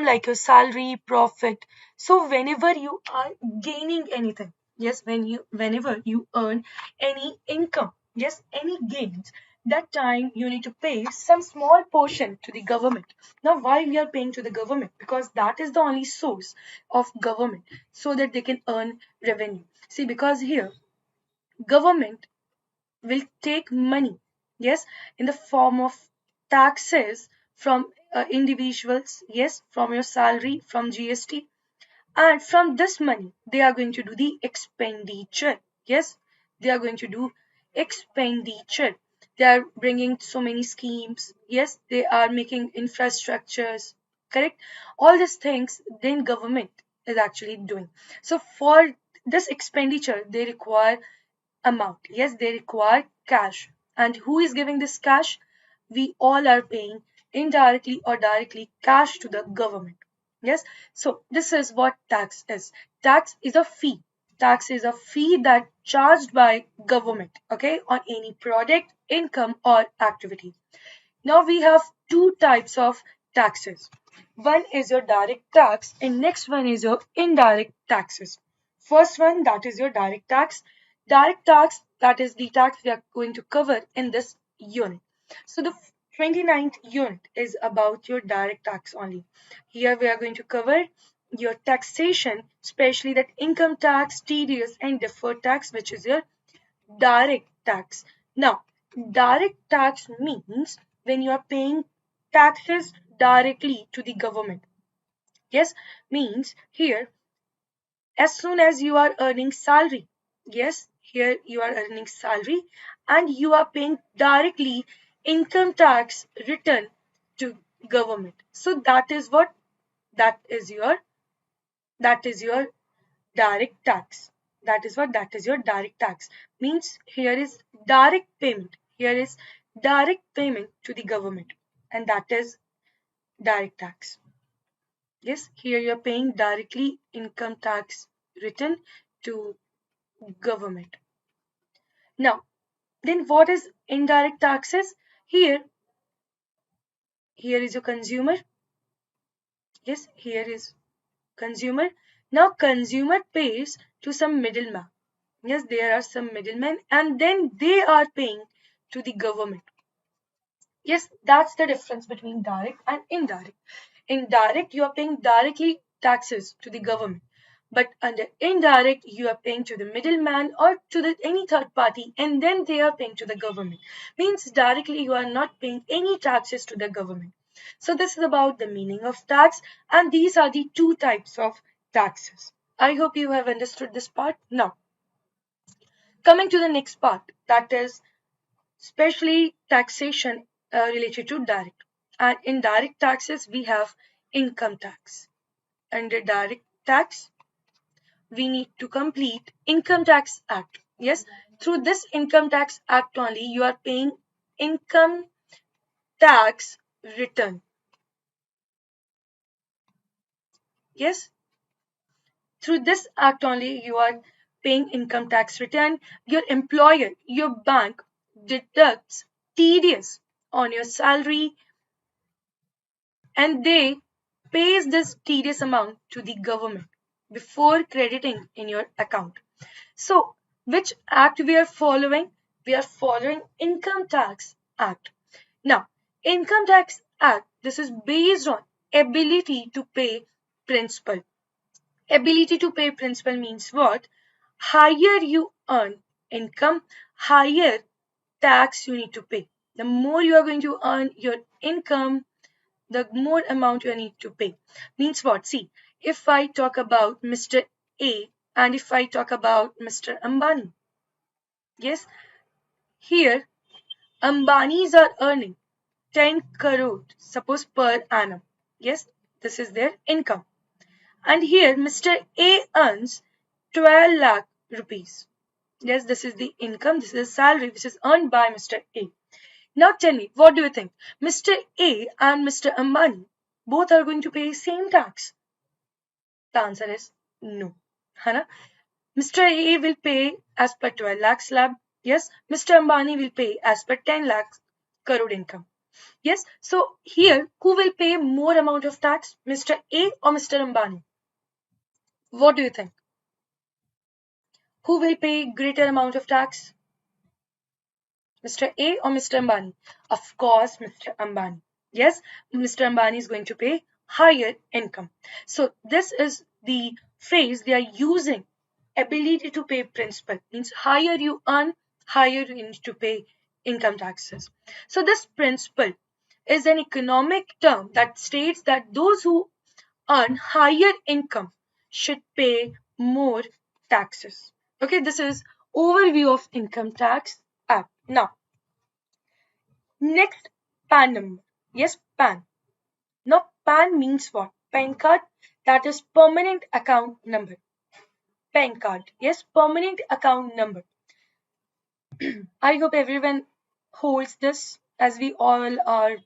Speaker 1: like your salary, profit. So whenever you are gaining anything, yes, whenever you earn any income, yes, any gains, that time you need to pay some small portion to the government. Now, why we are paying to the government? Because that is the only source of government so that they can earn revenue. See, because here government will take money, yes, in the form of taxes from individuals, yes, from your salary, from GST, and from this money they are going to do the expenditure. Yes, they are going to do expenditure. They are bringing so many schemes. Yes, they are making infrastructures. Correct? All these things then government is actually doing. So for this expenditure they require amount. Yes, they require cash. And who is giving this cash? We all are paying indirectly or directly cash to the government. Yes, so this is what tax is. Tax is a fee. Tax is a fee that charged by government, okay, on any product, income, or activity. Now we have two types of taxes. One is your direct tax and next one is your indirect taxes. First one, that is your direct tax. Direct tax, that is the tax we are going to cover in this unit. So the 29th unit is about your direct tax only. Here we are going to cover your taxation, especially that income tax, TDS, and deferred tax, which is your direct tax. Now, direct tax means when you are paying taxes directly to the government. Yes, means here as soon as you are earning salary. Yes, here you are earning salary and you are paying directly income tax return to government. So that is your that is your direct tax. That is what that is your direct tax. Means here is direct payment. Here is direct payment to the government and that is direct tax. Yes, here you are paying directly income tax return to government. Now, then what is indirect taxes? Here is your consumer. Yes, here is consumer. Now consumer pays to some middleman. Yes, there are some middlemen and then they are paying to the government. Yes, that's the difference between direct and indirect. In direct, you are paying directly taxes to the government. But under indirect, you are paying to the middleman or to any third party, and then they are paying to the government. Means directly you are not paying any taxes to the government. So this is about the meaning of tax, and these are the two types of taxes. I hope you have understood this part. Now, coming to the next part, that is especially taxation related to direct. And in direct taxes, we have income tax. Under direct tax, we need to complete Income Tax Act. Yes, through this Income Tax Act only, you are paying income tax return. Yes, through this act only, you are paying income tax return. Your employer, your bank deducts TDS on your salary and they pays this tedious amount to the government before crediting in your account. So, which act we are following? We are following Income Tax Act. Now, Income Tax Act, this is based on ability to pay principal. Ability to pay principal means what? Higher you earn income, higher tax you need to pay. The more you are going to earn your income, the more amount you need to pay. Means what? See, if I talk about Mr. A and if I talk about Mr. Ambani, yes, here Ambanis are earning 10 crore, suppose per annum. Yes, this is their income. And here Mr. A earns 12 lakh rupees. Yes, this is the income, this is the salary which is earned by Mr. A. Now tell me, what do you think? Mr. A and Mr. Ambani both are going to pay same tax? The answer is no. Hana? Mr. A will pay as per 12 lakh slab. Yes, Mr. Ambani will pay as per 10 lakh crore income. Yes, so here who will pay more amount of tax? Mr. A or Mr. Ambani? What do you think? Who will pay greater amount of tax? Mr. A or Mr. Ambani? Of course, Mr. Ambani. Yes, Mr. Ambani is going to pay higher income. So this is the phrase they are using. Ability to pay principal means higher you earn, higher you need to pay income taxes. So this principle is an economic term that states that those who earn higher income should pay more taxes. Okay, this is overview of Income Tax Act. Now, next, PAN number. Yes, PAN. Now, PAN means what? PAN card, that is permanent account number. PAN card. Yes, permanent account number. I hope everyone holds this as we all are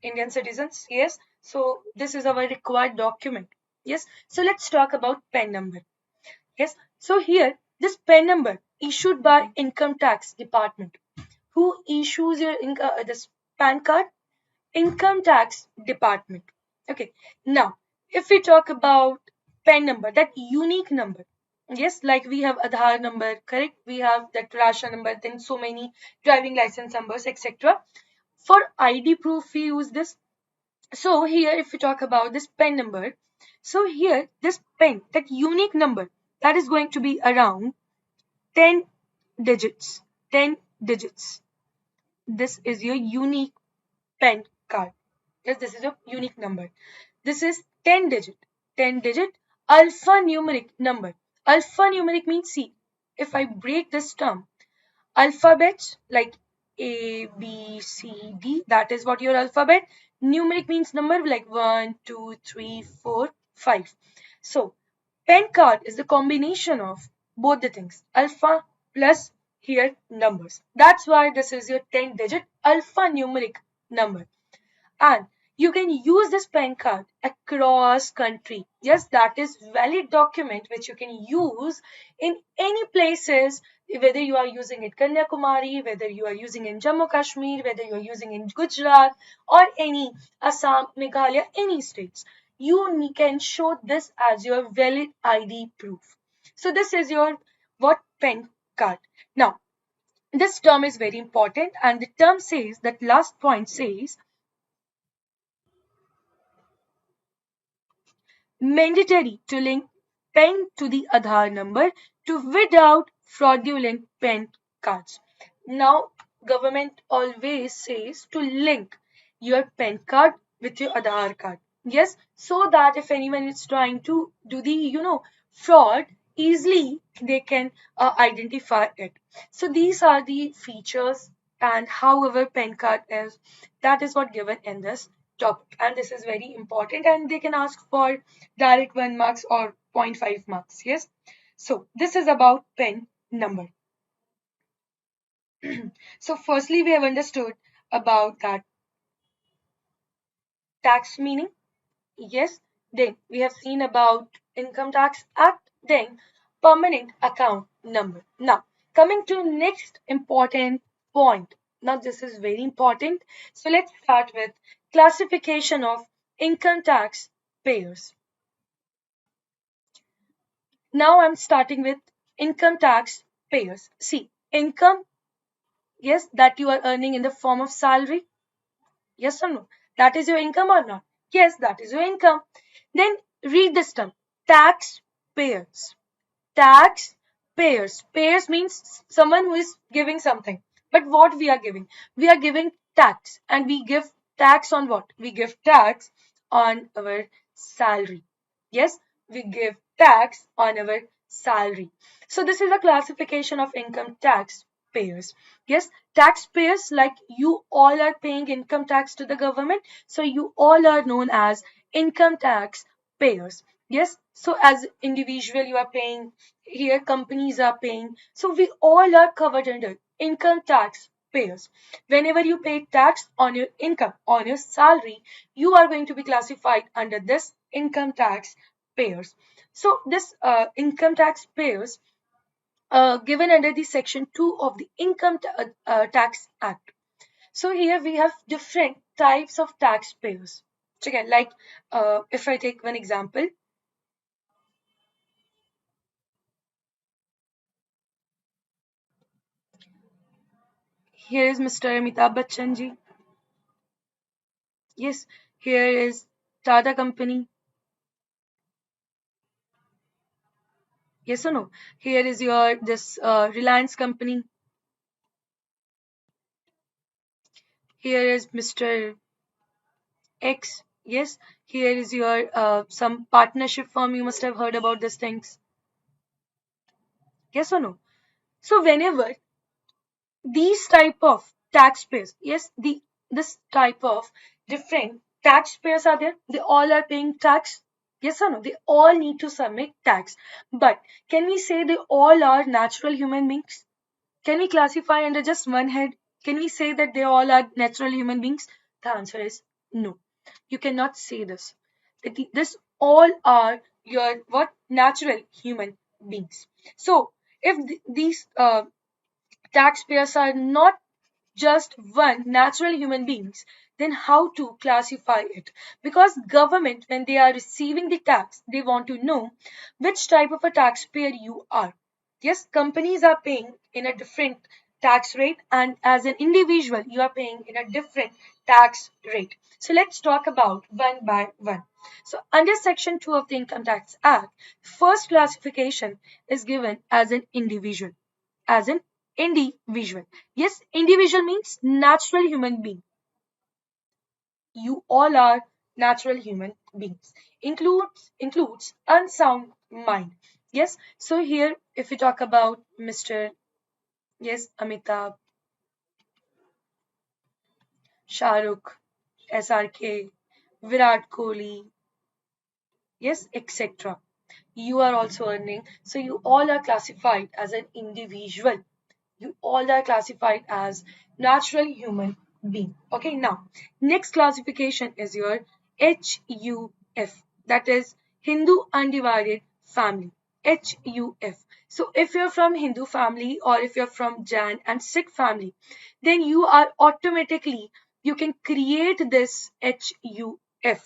Speaker 1: Indian citizens. Yes, so this is our required document. Yes, so let's talk about PAN number. Yes, so here this PAN number issued by Income Tax Department. Who issues your this PAN card? Income Tax Department. Okay, now if we talk about PAN number, that unique number. Yes, like we have Aadhaar number, correct? We have that Rasha number, then so many driving license numbers, etc. For ID proof, we use this. So here, if we talk about this PAN number, So here, this pen, that unique number, that is going to be around 10 digits. 10 digits. This is your unique pen card. Yes, this is a unique number. This is 10 digit. 10 digit alphanumeric number. Alphanumeric means, see, if I break this term, alphabets like A, B, C, D, that is what your alphabet. Numeric means number like 1, 2, 3, 4, 5. So, pen card is the combination of both the things, alpha plus here numbers. That's why this is your 10 digit alphanumeric number. And you can use this pen card across country. Yes, that is valid document which you can use in any places, whether you are using it Kanyakumari, whether you are using in Jammu Kashmir, whether you are using in Gujarat or any Assam, Meghalaya, any states. You can show this as your valid ID proof. So this is your what pen card. Now, this term is very important, and the term says that last point says mandatory to link PAN to the Aadhaar number to without fraudulent PAN cards. Now, government always says to link your PAN card with your Aadhaar card. Yes, so that if anyone is trying to do the, fraud, easily they can identify it. So these are the features and however PAN card is, that is what given in this topic. And this is very important, and they can ask for direct 1 marks or zero point 0.5 marks. Yes. So this is about pen number. So firstly, we have understood about that tax meaning. Yes. Then we have seen about income tax act. Then permanent account number. Now coming to next important point. Now this is very important. So let's start with classification of income tax payers. Now I'm starting with income tax payers. See, income, yes, that you are earning in the form of salary. Yes or no? That is your income or not? Yes, that is your income. Then read this term, tax payers. Tax payers. Payers means someone who is giving something. But what we are giving? We are giving tax. And we give tax on what? We give tax on our salary. Yes, we give tax on our salary. So this is a classification of income tax payers. Yes, taxpayers like you all are paying income tax to the government. So you all are known as income tax payers. Yes, so as individual you are paying, here companies are paying. So we all are covered under income tax payers. Whenever you pay tax on your income, on your salary, you are going to be classified under this income tax payers. So this income tax payers given under the section 2 of the Tax Act. So here we have different types of taxpayers. Okay, like if I take one example, here is Mr. Amitabh Bachchan ji. Yes, here is Tata Company. Yes or no? Here is your this Reliance Company. Here is Mr. X. Yes, here is your some partnership firm. You must have heard about these things. Yes or no? So whenever these type of taxpayers, yes, this type of different taxpayers are there, they all are paying tax. Yes or no? They all need to submit tax. But can we say they all are natural human beings? Can we classify under just one head? Can we say that they all are natural human beings? The answer is no. You cannot say this. This all are your what natural human beings. So if these taxpayers are not just one natural human beings, then how to classify it? Because government, when they are receiving the tax, they want to know which type of a taxpayer you are. Yes, companies are paying in a different tax rate, and as an individual you are paying in a different tax rate. So let's talk about one by one. So under section 2 of the Income Tax Act, first classification is given as an individual. As an individual. Yes, individual means natural human being. You all are natural human beings. Includes unsound mind. Yes, so here if we talk about Mr. Yes, Amitabh, Shahrukh, SRK, Virat Kohli, yes, etc. You are also earning. So you all are classified as an individual. You all are classified as natural human being. Okay, now next classification is your HUF, that is Hindu Undivided Family. HUF. So if you're from Hindu family or if you're from Jain and Sikh family, then you are automatically, you can create this HUF.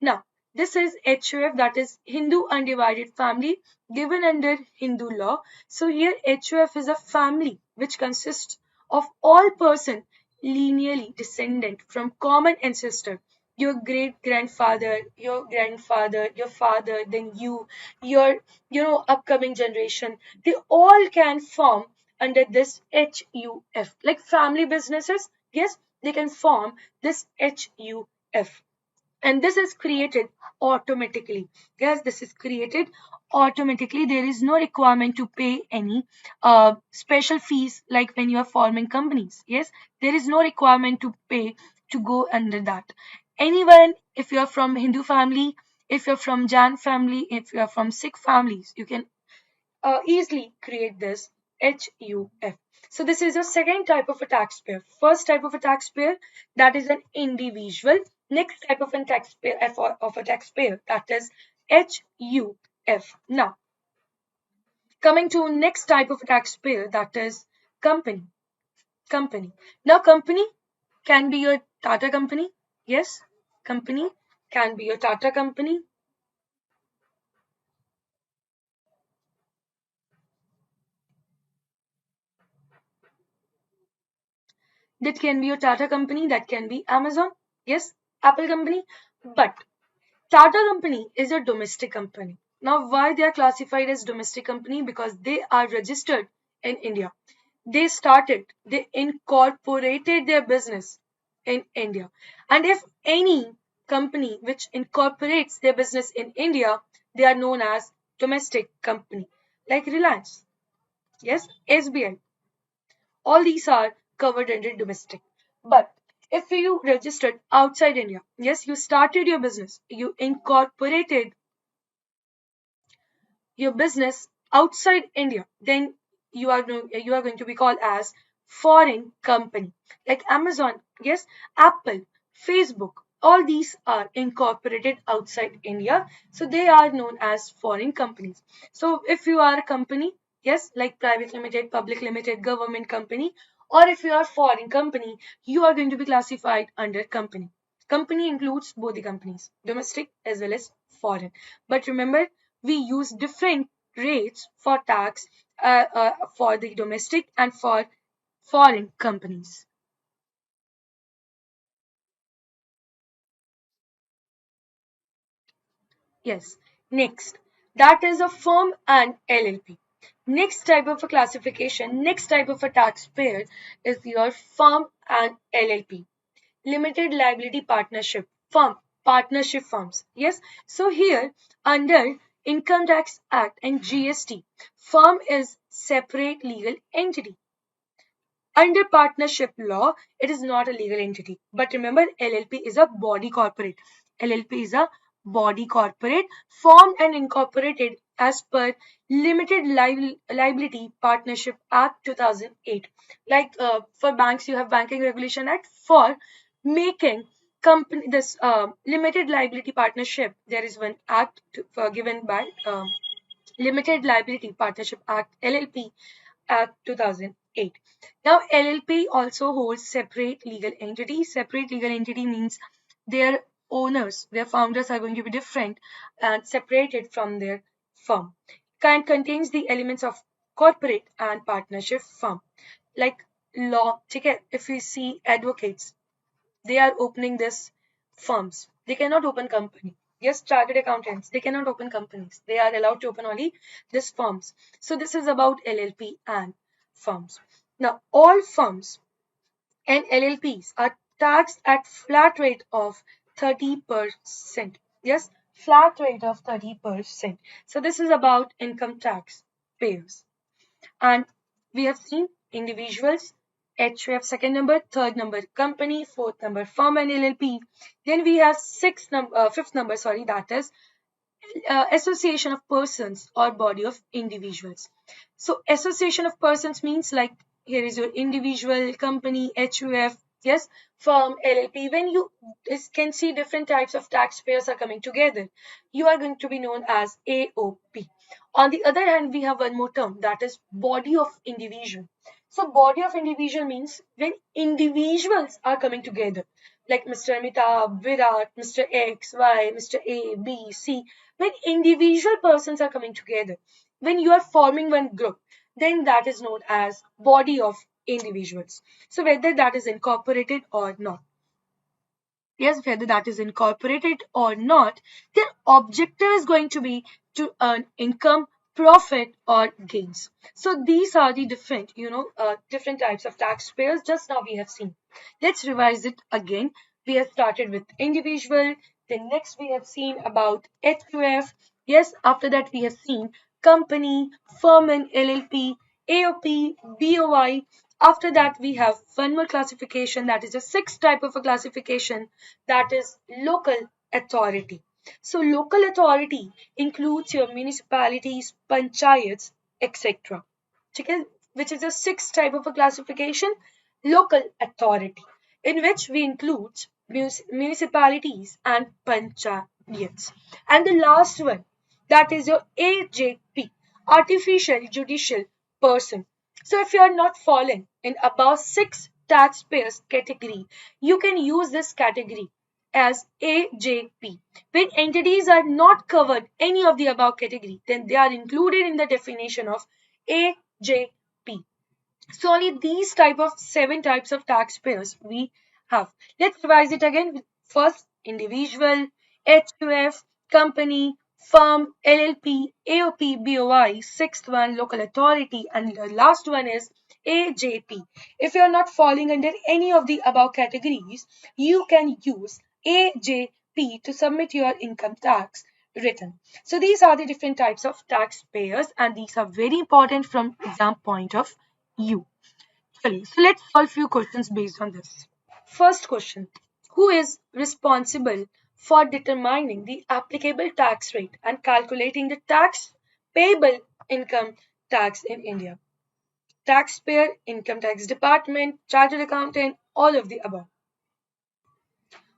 Speaker 1: Now this is HUF, that is Hindu Undivided Family, given under Hindu law. So here HUF is a family which consists of all person lineally descendant from common ancestor. Your great grandfather, your father, then your upcoming generation, they all can form under this HUF. Like family businesses, yes, they can form this HUF, and this is created automatically. Yes, this is created automatically. There is no requirement to pay any special fees like when you are forming companies. Yes, there is no requirement to pay to go under that. Anyone, if you are from Hindu family, if you're from Jain family, if you are from Sikh families, you can easily create this HUF. So this is your second type of a taxpayer. First type of a taxpayer, that is an individual. Next type of a taxpayer, that is HUF. Now coming to next type of a taxpayer, that is company. Company. Now company can be your Tata company. Yes, company can be your Tata company. That can be your Tata company. That can be Amazon. Yes, Apple company. But Tata company is a domestic company. Now, why they are classified as domestic company? Because they are registered in India. They incorporated their business in India. And if any company which incorporates their business in India, they are known as domestic company. Like Reliance, yes, SBI, all these are covered under domestic. But if you registered outside India, yes, you started your business, you incorporated your business outside India, then you are going to be called as foreign company. Like Amazon, yes, Apple, Facebook, all these are incorporated outside India, so they are known as foreign companies. So if you are a company, yes, like private limited, public limited, government company, or if you are foreign company, you are going to be classified under company. Company includes both the companies, domestic as well as foreign. But remember, we use different rates for tax for the domestic and for foreign companies. Yes. Next, that is a firm and LLP. Next type of a classification, next type of a taxpayer is your firm and LLP. Limited liability partnership firm, partnership firms. Yes, so here under Income Tax Act and GST, firm is separate legal entity. Under partnership law, it is not a legal entity. But remember, LLP is a body corporate. LLP is a body corporate formed and incorporated as per Limited Liability Partnership Act 2008. Like for banks, you have Banking Regulation Act. For making company this limited liability partnership, there is one act given by Limited Liability Partnership Act LLP Act 2008. Now, LLP also holds separate legal entity. Separate legal entity means their owners, their founders are going to be different and separated from their firm. Contains the elements of corporate and partnership firm. Like law, if we see advocates, they are opening this firms. They cannot open company. Yes, chartered accountants, they cannot open companies. They are allowed to open only this firms. So this is about LLP and firms. Now, all firms and LLPs are taxed at flat rate of 30%. Yes, flat rate of 30%. So this is about income tax payers. And we have seen individuals, HUF second number, third number company, fourth number firm and LLP. Then we have fifth number, sorry, that is association of persons or body of individuals. So association of persons means like here is your individual, company, HUF, yes, firm, LLP. When you can see different types of taxpayers are coming together, you are going to be known as AOP. On the other hand, we have one more term that is body of individual. So body of individual means when individuals are coming together, like Mr. Amitabh, Virat, Mr. X, Y, Mr. A, B, C, when individual persons are coming together, when you are forming one group, then that is known as body of individuals. So whether that is incorporated or not, yes, whether that is incorporated or not, their objective is going to be to earn income, profit, or gains. So these are the different, different types of taxpayers. Just now we have seen. Let's revise it again. We have started with individual. Then next we have seen about HUF. Yes, after that we have seen company, firm and LLP, AOP, BOI. After that, we have one more classification, that is a sixth type of a classification, that is local authority. So local authority includes your municipalities, panchayats, etc. Okay, which is a sixth type of a classification, local authority, in which we include municipalities and panchayats. And the last one, that is your AJP, artificial judicial person. So if you are not falling in above 6 taxpayers category, you can use this category as AJP. When entities are not covered any of the above category, then they are included in the definition of AJP. So only these type of 7 types of taxpayers we have. Let's revise it again. First, individual, HUF, company, firm, LLP, AOP, BOI. Sixth one, local authority, and the last one is AJP. If you are not falling under any of the above categories, you can use AJP to submit your income tax return. So these are the different types of taxpayers, and these are very important from exam point of view. So let's solve few questions based on this. First question: who is responsible for determining the applicable tax rate and calculating the tax payable income tax in India? Taxpayer, income tax department, chartered accountant, all of the above.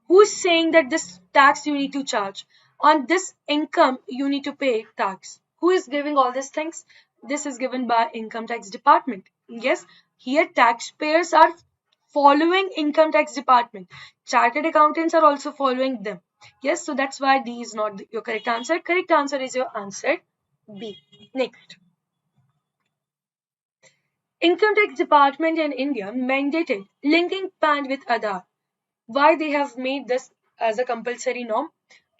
Speaker 1: Who's saying that this tax you need to charge? On this income, you need to pay tax. Who is giving all these things? This is given by income tax department. Yes, here taxpayers are following income tax department. Chartered accountants are also following them. Yes, so that's why D is not your correct answer. Correct answer is your answer B. Next. Income tax department in India mandated linking PAN with Aadhaar. Why they have made this as a compulsory norm?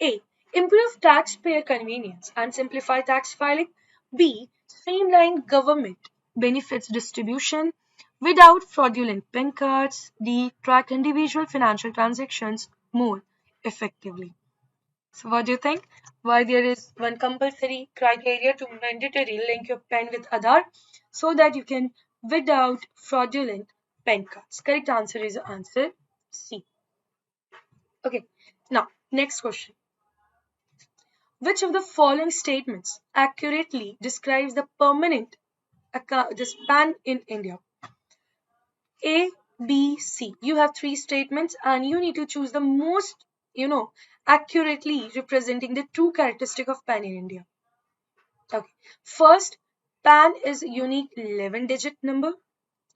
Speaker 1: A. Improve taxpayer convenience and simplify tax filing. B. Streamline government benefits distribution without fraudulent PIN cards. D. Track individual financial transactions more effectively. So what do you think? Why there is one compulsory criteria to mandatory link your PAN with Aadhaar so that you can without fraudulent PAN cards. Correct answer is answer C. Okay, now next question. Which of the following statements accurately describes the permanent this PAN in India? A, B, C. You have 3 statements and you need to choose the most, accurately representing the true characteristic of PAN in India. Okay, first, PAN is a unique 11-digit number.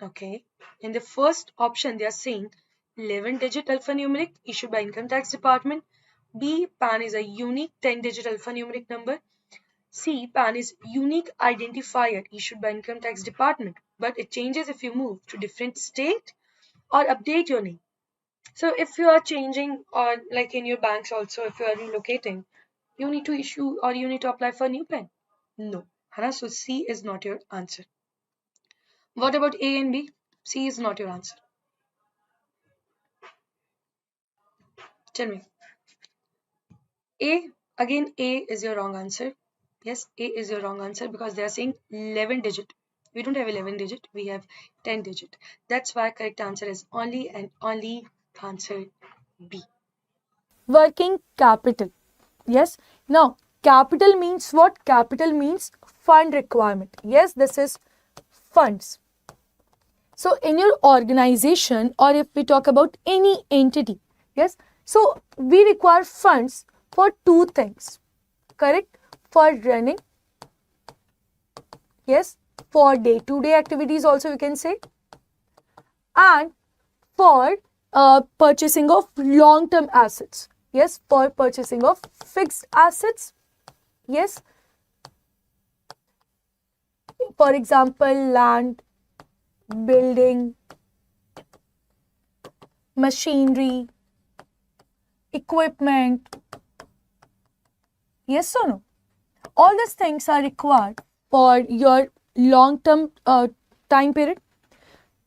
Speaker 1: Okay, in the first option, they are saying 11-digit alphanumeric issued by Income Tax Department. B, PAN is a unique 10-digit alphanumeric number. C, PAN is unique identifier issued by Income Tax Department, but it changes if you move to different state or update your name. So if you are changing, or like in your banks also, if you are relocating, you need to issue or you need to apply for a new pen. No. Hana, so C is not your answer. What about A and B? C is not your answer. Tell me. A, again, A is your wrong answer. Yes, A is your wrong answer because they are saying 11 digit. We don't have 11 digit, we have 10 digit. That's why correct answer is only and only answer B. Working capital. Yes. Now, capital means what? Capital means fund requirement. Yes, this is funds. So, in your organization, or if we talk about any entity, yes, so we require funds for two things, correct? For running, yes, for day-to-day activities also you can say, and for purchasing of long-term assets, yes, for purchasing of fixed assets, yes, for example, land, building, machinery, equipment, yes or no? All these things are required for your long-term time period.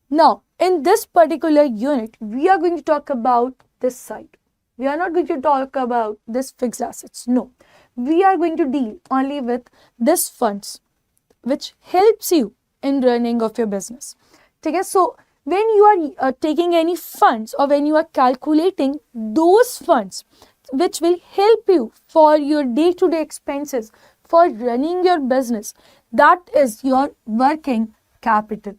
Speaker 1: Now, in this particular unit, we are going to talk about this side. We are not going to talk about this fixed assets. No, we are going to deal only with this funds, which helps you in running of your business. Okay, so when you are taking any funds, or when you are calculating those funds which will help you for your day-to-day expenses, for running your business, that is your working capital.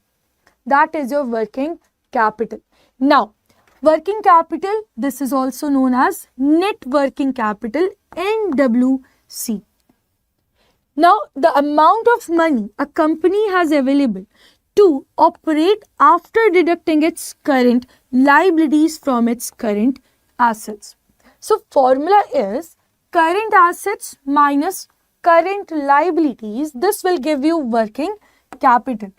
Speaker 1: That is your working capital. Now, working capital, this is also known as net working capital, NWC. Now, the amount of money a company has available to operate after deducting its current liabilities from its current assets. So, formula is current assets minus current liabilities. This will give you working capital.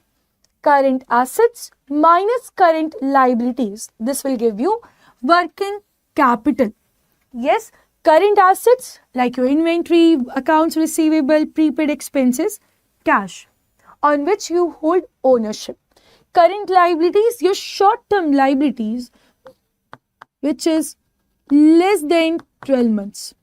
Speaker 1: Current assets minus current liabilities. This will give you working capital. Yes, current assets like your inventory, accounts receivable, prepaid expenses, cash on which you hold ownership. Current liabilities, your short-term liabilities, which is less than 12 months.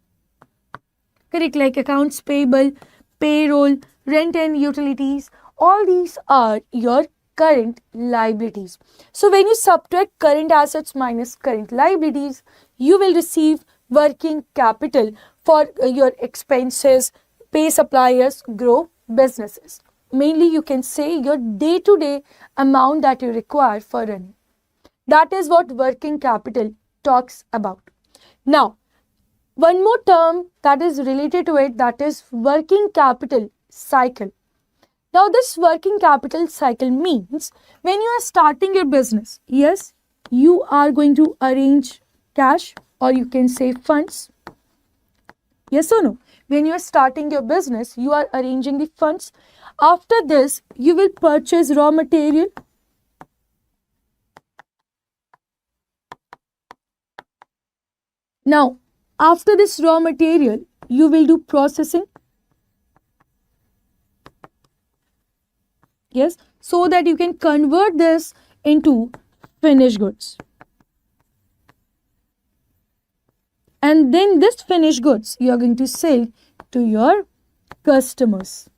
Speaker 1: Correct, like accounts payable, payroll, rent and utilities, all these are your current liabilities. So when you subtract current assets minus current liabilities, you will receive working capital for your expenses, pay suppliers, grow businesses. Mainly you can say your day-to-day amount that you require for running. That is what working capital talks about. Now, one more term that is related to it, that is working capital cycle. Now, this working capital cycle means when you are starting your business, yes, you are going to arrange cash, or you can say funds. Yes or no? When you are starting your business, you are arranging the funds. After this, you will purchase raw material. Now, after this raw material, you will do processing. Yes, so that you can convert this into finished goods. And then this finished goods you are going to sell to your customers.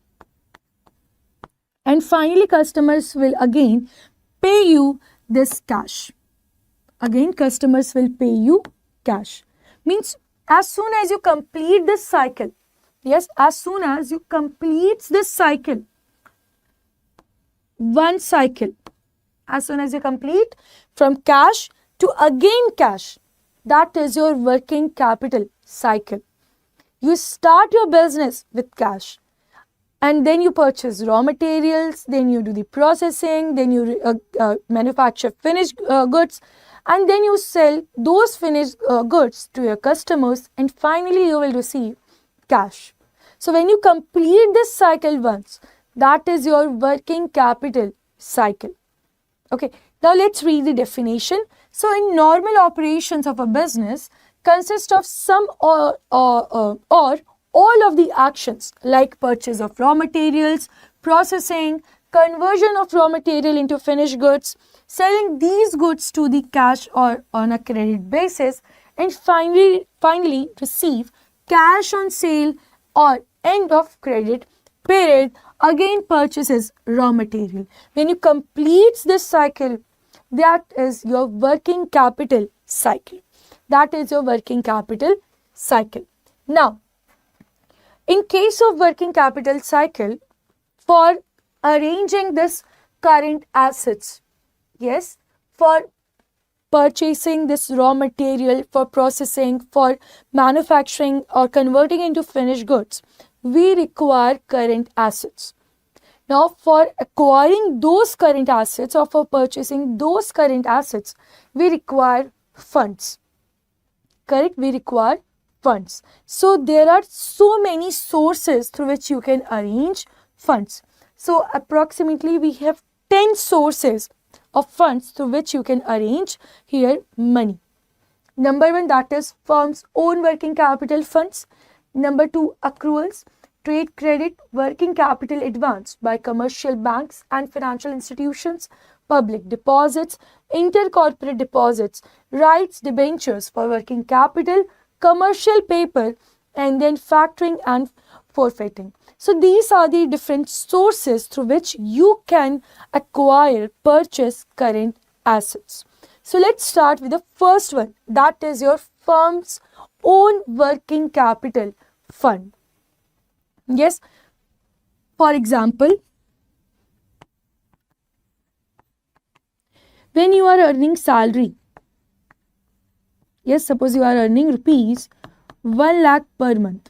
Speaker 1: And finally, customers will again pay you this cash. Again, customers will pay you cash. Means as soon as you complete this cycle, yes, as soon as you complete this cycle, one cycle, as soon as you complete from cash to again cash, that is your working capital cycle. You start your business with cash, and then you purchase raw materials, then you do the processing, then you manufacture finished goods, and then you sell those finished goods to your customers, and finally you will receive cash. So when you complete this cycle once, that is your working capital cycle. Okay, now let's read the definition. So in normal operations of a business consist of some or all of the actions like purchase of raw materials, processing, conversion of raw material into finished goods, selling these goods to the cash or on a credit basis, and finally receive cash on sale or end of credit period, again purchases raw material. When you complete this cycle, that is your working capital cycle. That is your working capital cycle. Now, in case of working capital cycle, for arranging this current assets, yes, for purchasing this raw material, for processing, for manufacturing or converting into finished goods, we require current assets. Now, for acquiring those current assets or for purchasing those current assets, we require funds. Correct? We require funds. So, there are so many sources through which you can arrange funds. So, approximately we have 10 sources of funds through which you can arrange here money. Number one, that is firm's own working capital funds. Number two, accruals, trade credit, working capital advance by commercial banks and financial institutions, public deposits, intercorporate deposits, rights, debentures for working capital, commercial paper, and then factoring and forfeiting. So these are the different sources through which you can acquire, purchase current assets. So let's start with the first one, that is your firm's own working capital fund. Yes, for example, when you are earning salary, yes, suppose you are earning rupees 1 lakh per month.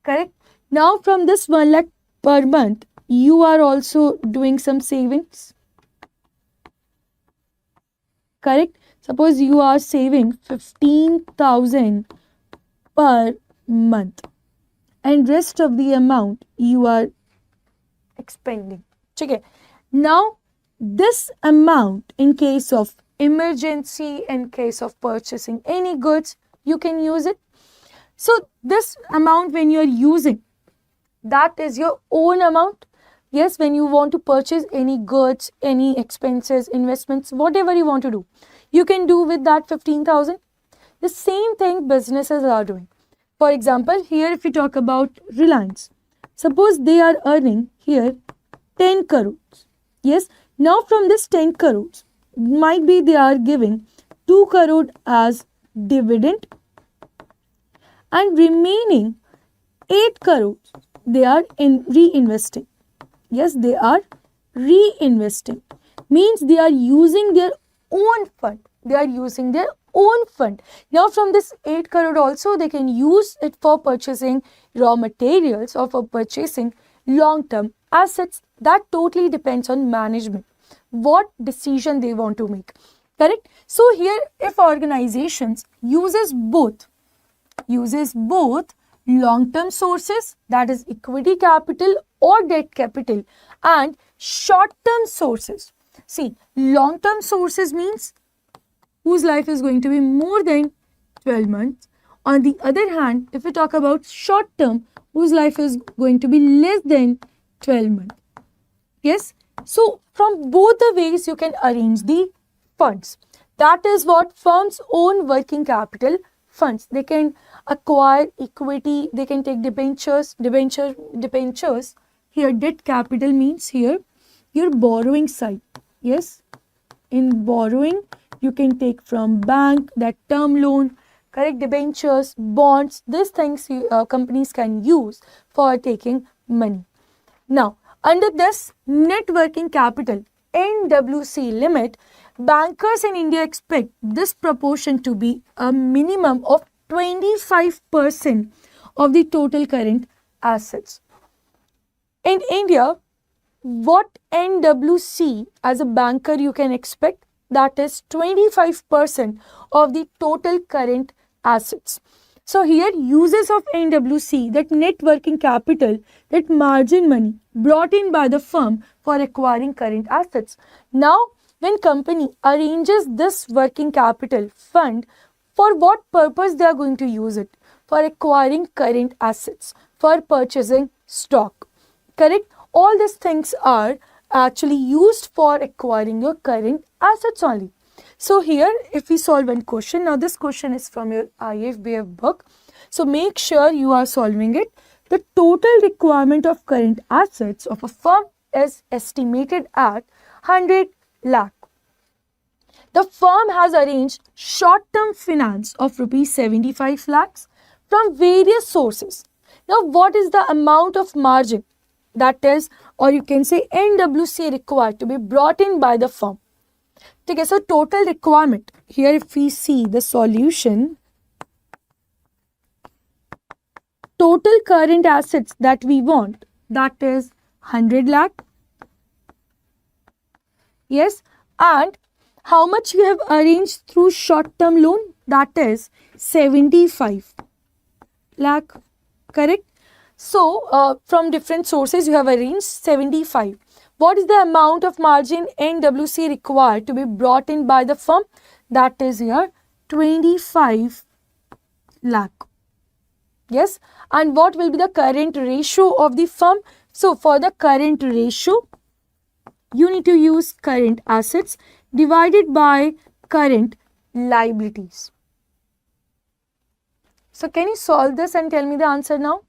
Speaker 1: Correct? Now from this 1 lakh per month, you are also doing some savings. Correct? Suppose you are saving 15,000 per month and rest of the amount you are expending. Okay. Now this amount, in case of emergency, in case of purchasing any goods, you can use it. So this amount when you are using, that is your own amount. Yes, when you want to purchase any goods, any expenses, investments, whatever you want to do, you can do with that 15,000. The same thing businesses are doing. For example, here if we talk about Reliance, suppose they are earning here 10 crores. Yes, now from this 10 crores, might be they are giving 2 crore as dividend and remaining 8 crores they are reinvesting. Yes, they are reinvesting. Means they are using their own fund. They are using their own fund. Now from this 8 crore also they can use it for purchasing raw materials or for purchasing long-term assets. That totally depends on management, what decision they want to make. Correct? So here if organizations uses both long-term sources, that is equity capital or debt capital, and short-term sources. See, long-term sources means whose life is going to be more than 12 months. On the other hand, if we talk about short-term, whose life is going to be less than 12 months. Yes, so from both the ways you can arrange the funds. That is what firms own working capital funds. They can acquire equity, they can take debentures. Here debt capital means here your borrowing side. Yes, in borrowing you can take from bank, that term loan, correct, debentures, bonds, these things companies can use for taking money. Now, under this net working capital NWC limit, bankers in India expect this proportion to be a minimum of 25% of the total current assets. In India, what NWC as a banker you can expect? That is 25% of the total current assets. So here uses of NWC, that net working capital, that margin money brought in by the firm for acquiring current assets. Now when company arranges this working capital fund, for what purpose they are going to use it? For acquiring current assets, for purchasing stock. Correct? All these things are actually used for acquiring your current assets only. So here, if we solve one question, now this question is from your IFBF book. So make sure you are solving it. The total requirement of current assets of a firm is estimated at 100 lakh. The firm has arranged short-term finance of rupees 75 lakhs from various sources. Now, what is the amount of margin that is, or you can say NWC required to be brought in by the firm? Okay, so total requirement. Here if we see the solution, total current assets that we want, that is 100 lakh. Yes, and how much you have arranged through short-term loan? That is 75 lakh. Correct? So, from different sources you have arranged 75. What is the amount of margin NWC required to be brought in by the firm? That is here 25 lakh. Yes, and what will be the current ratio of the firm? So, for the current ratio, you need to use current assets divided by current liabilities. So, can you solve this and tell me the answer now?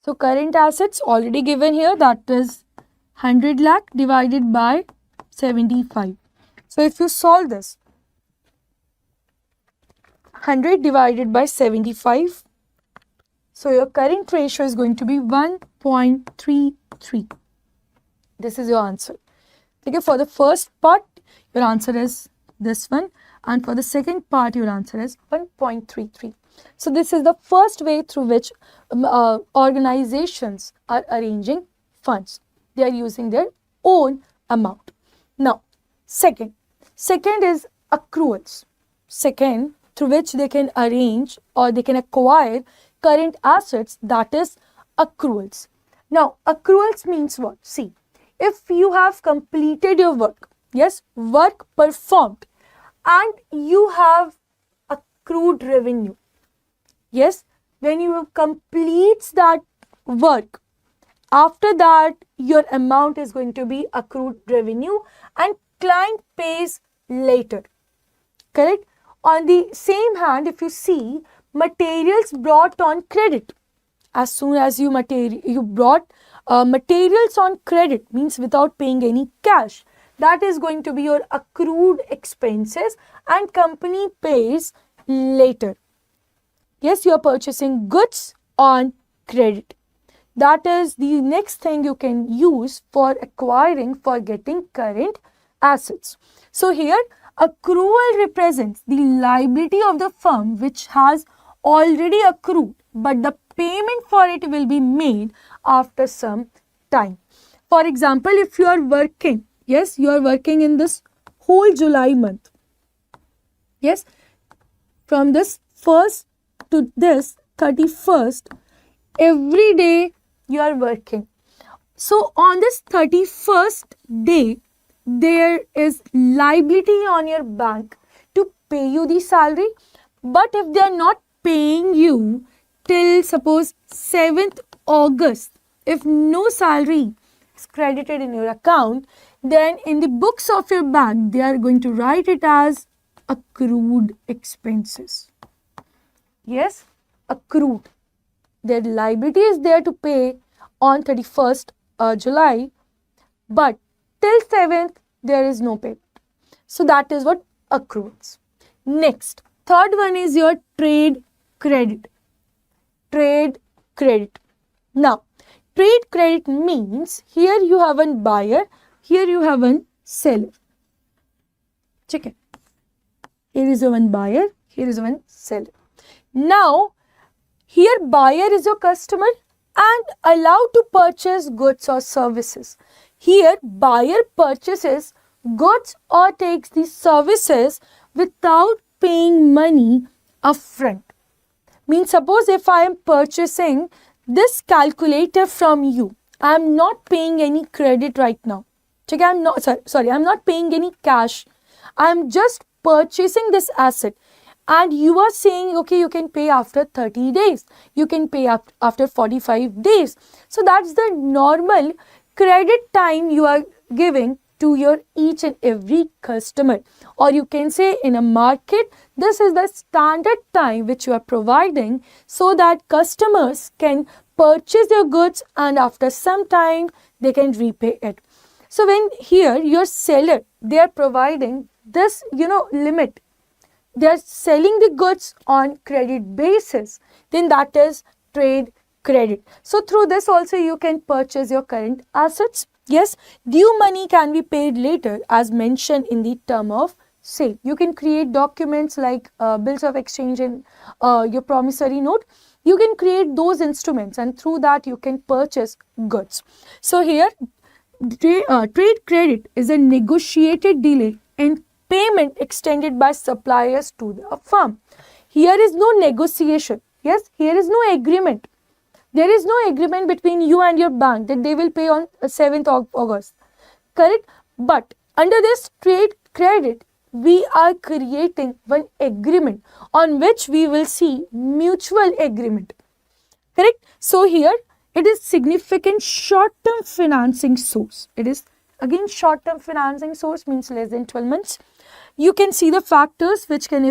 Speaker 1: So, current assets already given here, that is 100 lakh divided by 75. So, if you solve this, 100 divided by 75, so your current ratio is going to be 1.33. This is your answer. Okay, for the first part, your answer is this one, and for the second part, your answer is 1.33. So, this is the first way through which organizations are arranging funds. They are using their own amount. Now, second is accruals. Second, through which they can arrange or they can acquire current assets, that is accruals. Now, accruals means what? See, if you have completed your work, yes, work performed, and you have accrued revenue. Yes, when you complete that work, after that your amount is going to be accrued revenue and client pays later. Correct? On the same hand, if you see materials brought on credit, as soon as you brought materials on credit, means without paying any cash, that is going to be your accrued expenses and company pays later. Yes, you are purchasing goods on credit. That is the next thing you can use for acquiring, for getting current assets. So here, accrual represents the liability of the firm which has already accrued, but the payment for it will be made after some time. For example, if you are working, yes, you are working in this whole July month. Yes, from this 1st to this 31st, every day you are working. So on this 31st day, there is liability on your bank to pay you the salary. But if they are not paying you till suppose 7th August, if no salary is credited in your account, then in the books of your bank, they are going to write it as accrued expenses. Yes, accrued. Their liability is there to pay on 31st July, but till 7th, there is no payment. So, that is what accruals. Next, third one is your trade credit. Trade credit. Now, trade credit means here you have one buyer, here you have one seller. Check it. Here is one buyer, here is one seller. Now, Here buyer is your customer and allowed to purchase goods or services. Here buyer purchases goods or takes the services without paying money upfront. Means suppose if I am purchasing this calculator from you, I am not paying any credit right now. Check, I'm not paying any cash. I am just purchasing this asset. And you are saying, okay, you can pay after 30 days. You can pay after 45 days. So that's the normal credit time you are giving to your each and every customer. Or you can say in a market, this is the standard time which you are providing so that customers can purchase your goods and after some time they can repay it. So when here your seller, they are providing this, limit. They are selling the goods on credit basis, then that is trade credit. So through this also you can purchase your current assets. Yes, due money can be paid later as mentioned in the term of sale. You can create documents like bills of exchange and your promissory note. You can create those instruments and through that you can purchase goods. So here trade credit is a negotiated delay in payment extended by suppliers to the firm. Here is no negotiation. Yes, here is no agreement. There is no agreement between you and your bank that they will pay on 7th of August. Correct? But under this trade credit, we are creating one agreement on which we will see mutual agreement. Correct? So here it is significant short-term financing source. It is again short-term financing source means less than 12 months. You can see the factors which can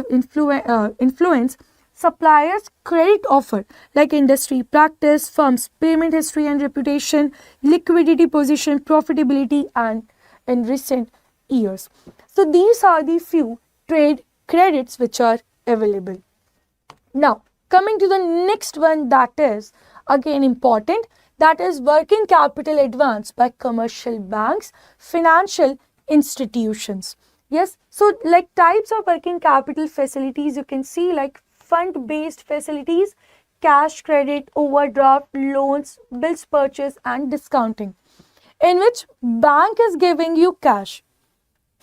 Speaker 1: influence suppliers' credit offer like industry practice, firm's payment history and reputation, liquidity position, profitability and in recent years. So these are the few trade credits which are available. Now coming to the next one that is again important, that is working capital advance by commercial banks, financial institutions. Yes, so like types of working capital facilities you can see like fund-based facilities, cash credit, overdraft, loans, bills purchase and discounting in which bank is giving you cash.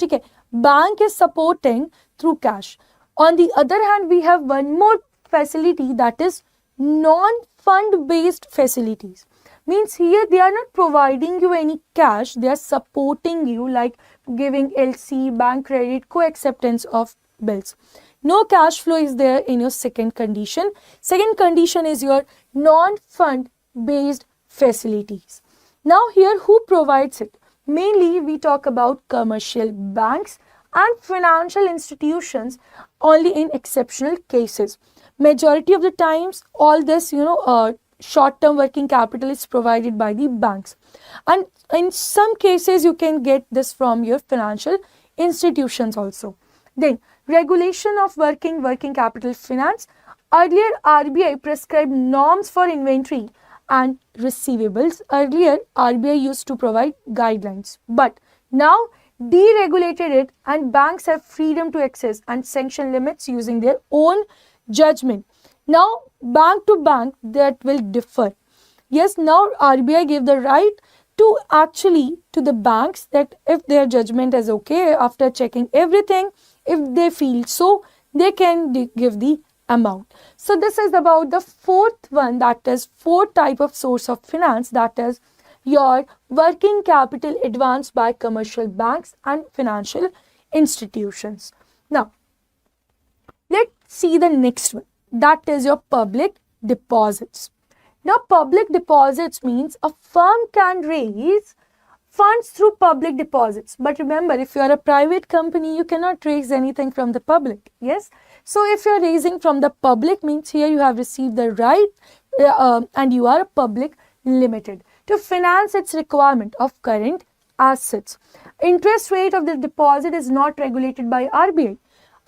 Speaker 1: Okay, bank is supporting through cash. On the other hand, we have one more facility that is non-fund based facilities. Means here they are not providing you any cash, they are supporting you like giving LC, bank credit, co-acceptance of bills. No cash flow is there in your second condition. Second condition is your non-fund based facilities. Now here who provides it? Mainly we talk about commercial banks and financial institutions only in exceptional cases. Majority of the times all this short-term working capital is provided by the banks, and in some cases you can get this from your financial institutions also. Then regulation of working capital finance. Earlier RBI prescribed norms for inventory and receivables. Earlier RBI used to provide guidelines, but now deregulated it and banks have freedom to access and sanction limits using their own judgment. Now bank to bank that will differ. Yes, now RBI gave the right to actually to the banks that if their judgment is okay after checking everything, if they feel so, they can give the amount. So this is about the fourth one, that is fourth type of source of finance, that is your working capital advance by commercial banks and financial institutions. Now let's see the next one, that is your public deposits. Now public deposits means a firm can raise funds through public deposits, but remember if you are a private company you cannot raise anything from the public. Yes, so if you are raising from the public means here you have received the right and you are a public limited to finance its requirement of current assets. Interest rate of the deposit is not regulated by RBI.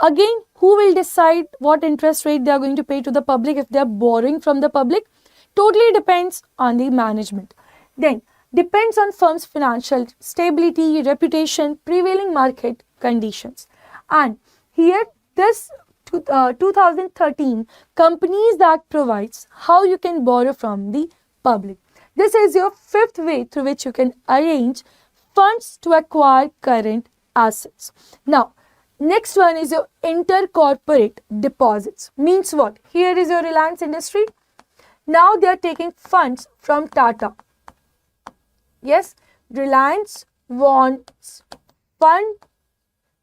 Speaker 1: Again, who will decide what interest rate they are going to pay to the public if they are borrowing from the public? Totally depends on the management. Then depends on firm's financial stability, reputation, prevailing market conditions. And here this 2013 companies that provides how you can borrow from the public. This is your fifth way through which you can arrange funds to acquire current assets. Now, next one is your intercorporate deposits. Means what? Here is your Reliance Industry. Now they are taking funds from Tata. Yes, Reliance wants fund,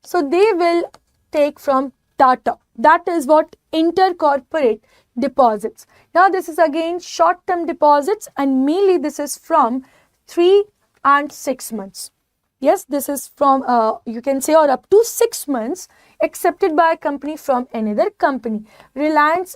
Speaker 1: so they will take from Tata. That is what intercorporate deposits. Now this is again short-term deposits, and mainly this is from 3 and 6 months. Yes, this is from you can say, or up to 6 months, accepted by a company from another company. Reliance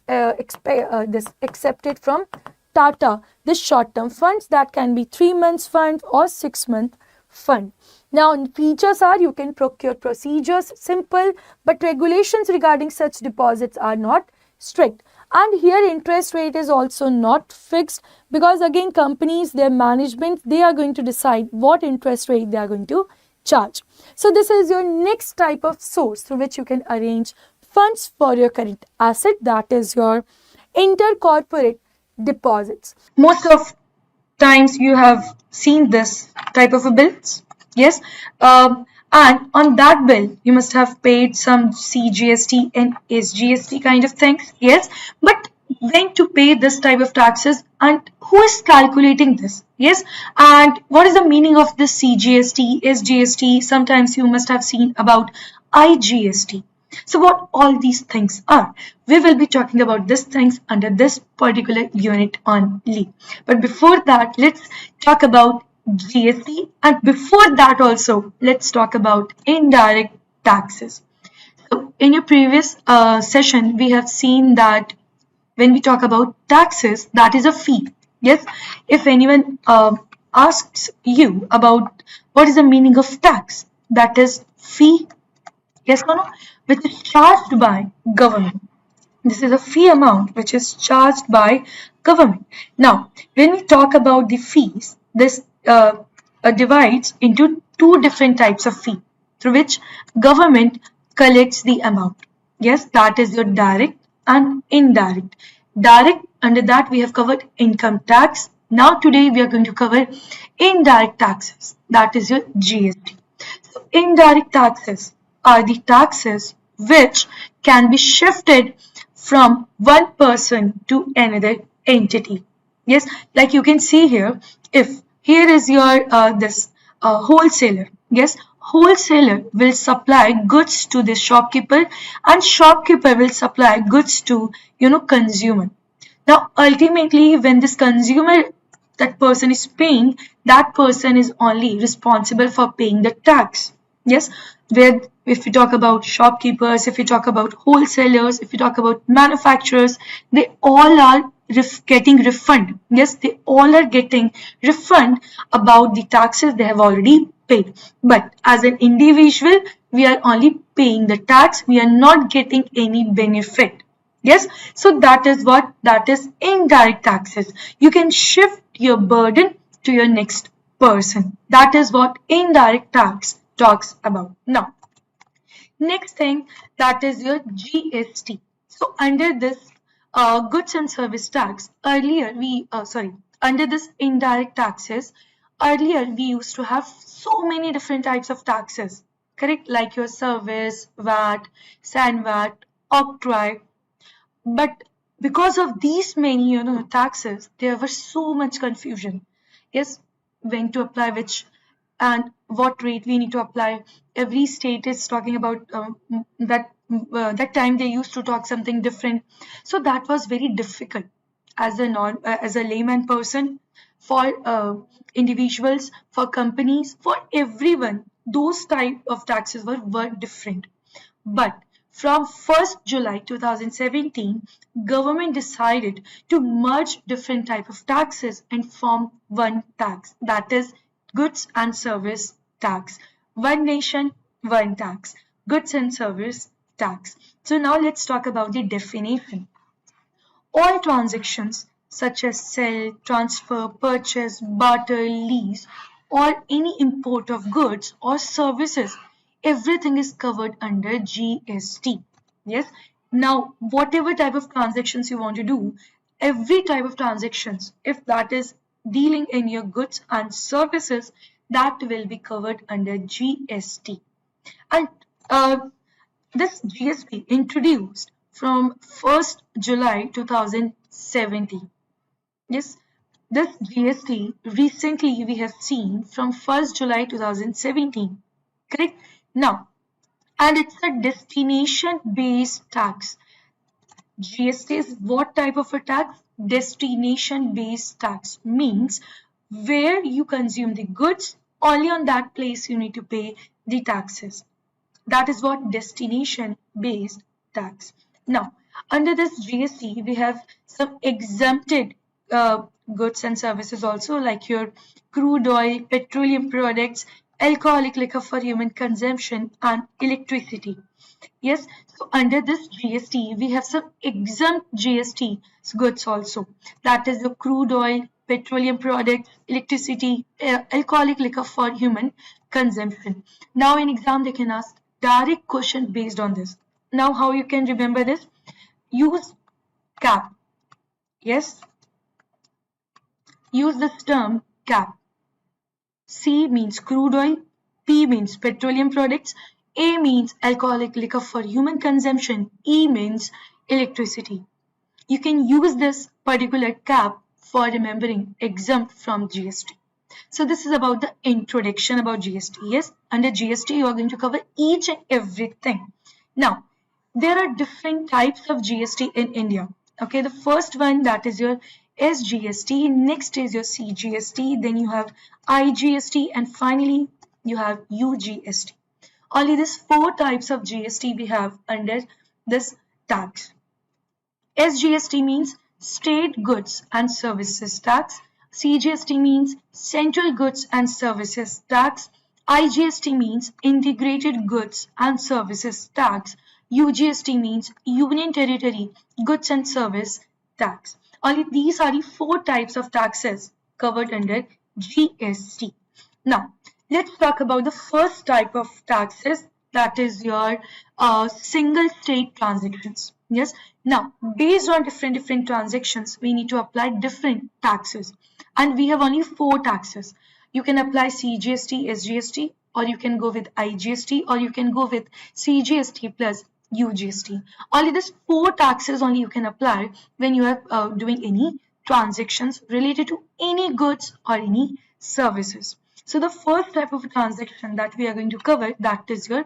Speaker 1: this accepted from Tata, this short-term funds that can be 3 months fund or 6 month fund. Now, features are you can procure procedures simple, but regulations regarding such deposits are not strict. And here interest rate is also not fixed, because again companies, their management, they are going to decide what interest rate they are going to charge. So this is your next type of source through which you can arrange funds for your current asset, that is your intercorporate deposits. Most of times you have seen this type of a bills. Yes, and on that bill you must have paid some CGST and SGST kind of things. Yes, but when to pay this type of taxes and who is calculating this? Yes, and what is the meaning of this CGST, SGST? Sometimes you must have seen about IGST. So what all these things are, we will be talking about these things under this particular unit only. But before that, let's talk about GST, and before that also, let's talk about indirect taxes. So in your previous session, we have seen that when we talk about taxes, that is a fee. Yes, if anyone asks you about what is the meaning of tax, that is fee. Yes or no? Which is charged by government. This is a fee amount which is charged by government. Now, when we talk about the fees, this divides into two different types of fee through which government collects the amount. Yes, that is your direct and indirect. Direct, under that we have covered income tax. Now today we are going to cover indirect taxes. That is your GST. So indirect taxes are the taxes which can be shifted from one person to another entity. Yes, like you can see here, if here is your this wholesaler. Yes, wholesaler will supply goods to the shopkeeper, and shopkeeper will supply goods to consumer. Now ultimately when this consumer, that person is paying, that person is only responsible for paying the tax. Yes, where if we talk about shopkeepers, if we talk about wholesalers, if we talk about manufacturers, they all are getting refund. Yes, they all are getting refund about the taxes they have already paid. But as an individual, we are only paying the tax. We are not getting any benefit. Yes, so that is what, that is indirect taxes. You can shift your burden to your next person. That is what indirect tax talks about. Now, next thing, that is your GST. So under this goods and service tax, earlier we under this indirect taxes, earlier we used to have so many different types of taxes, correct? Like your service, VAT, SAN-VAT, octroi. But because of these many taxes, there was so much confusion. Yes, when to apply which and what rate we need to apply. Every state is talking about that time they used to talk something different. So that was very difficult as a layman person, for individuals, for companies, for everyone. Those type of taxes were different. But from 1st July 2017, government decided to merge different type of taxes and form one tax, that is goods and service tax. One nation, one tax, goods and service tax. So now let's talk about the definition. All transactions such as sell, transfer, purchase, barter, lease, or any import of goods or services, everything is covered under GST. Yes. Now, whatever type of transactions you want to do, every type of transactions, if that is dealing in your goods and services, that will be covered under GST. And this GST introduced from 1st July 2017. Yes, this GST recently we have seen from 1st July 2017. Correct? Now, and it's a destination based tax. GST is what type of a tax? Destination based tax means where you consume the goods, only on that place you need to pay the taxes. That is what destination based tax. Now, under this GST, we have some exempted goods and services also, like your crude oil, petroleum products, alcoholic liquor for human consumption, and electricity. Yes, so under this GST, we have some exempt GST goods also. That is the crude oil, petroleum products, electricity, alcoholic liquor for human consumption. Now in exam, they can ask direct question based on this. Now how you can remember this? Use cap. Yes, use this term cap. C means crude oil, P means petroleum products, A means alcoholic liquor for human consumption, E means electricity. You can use this particular cap for remembering exempt from GST. So this is about the introduction about GST. Yes, under GST you are going to cover each and everything. Now, there are different types of GST in India. Okay, the first one, that is your SGST, next is your CGST, then you have IGST, and finally you have UGST. Only these four types of GST we have under this tax. SGST means State Goods and Services Tax. CGST means Central Goods and Services Tax. IGST means Integrated Goods and Services Tax. UGST means Union Territory Goods and Service Tax. Only these are the four types of taxes covered under GST. Now, let's talk about the first type of taxes, that is your single state transactions. Yes. Now, based on different transactions, we need to apply different taxes. And we have only four taxes. You can apply CGST, SGST, or you can go with IGST, or you can go with CGST plus UGST. Only these four taxes only you can apply when you are doing any transactions related to any goods or any services. So the first type of transaction that we are going to cover, that is your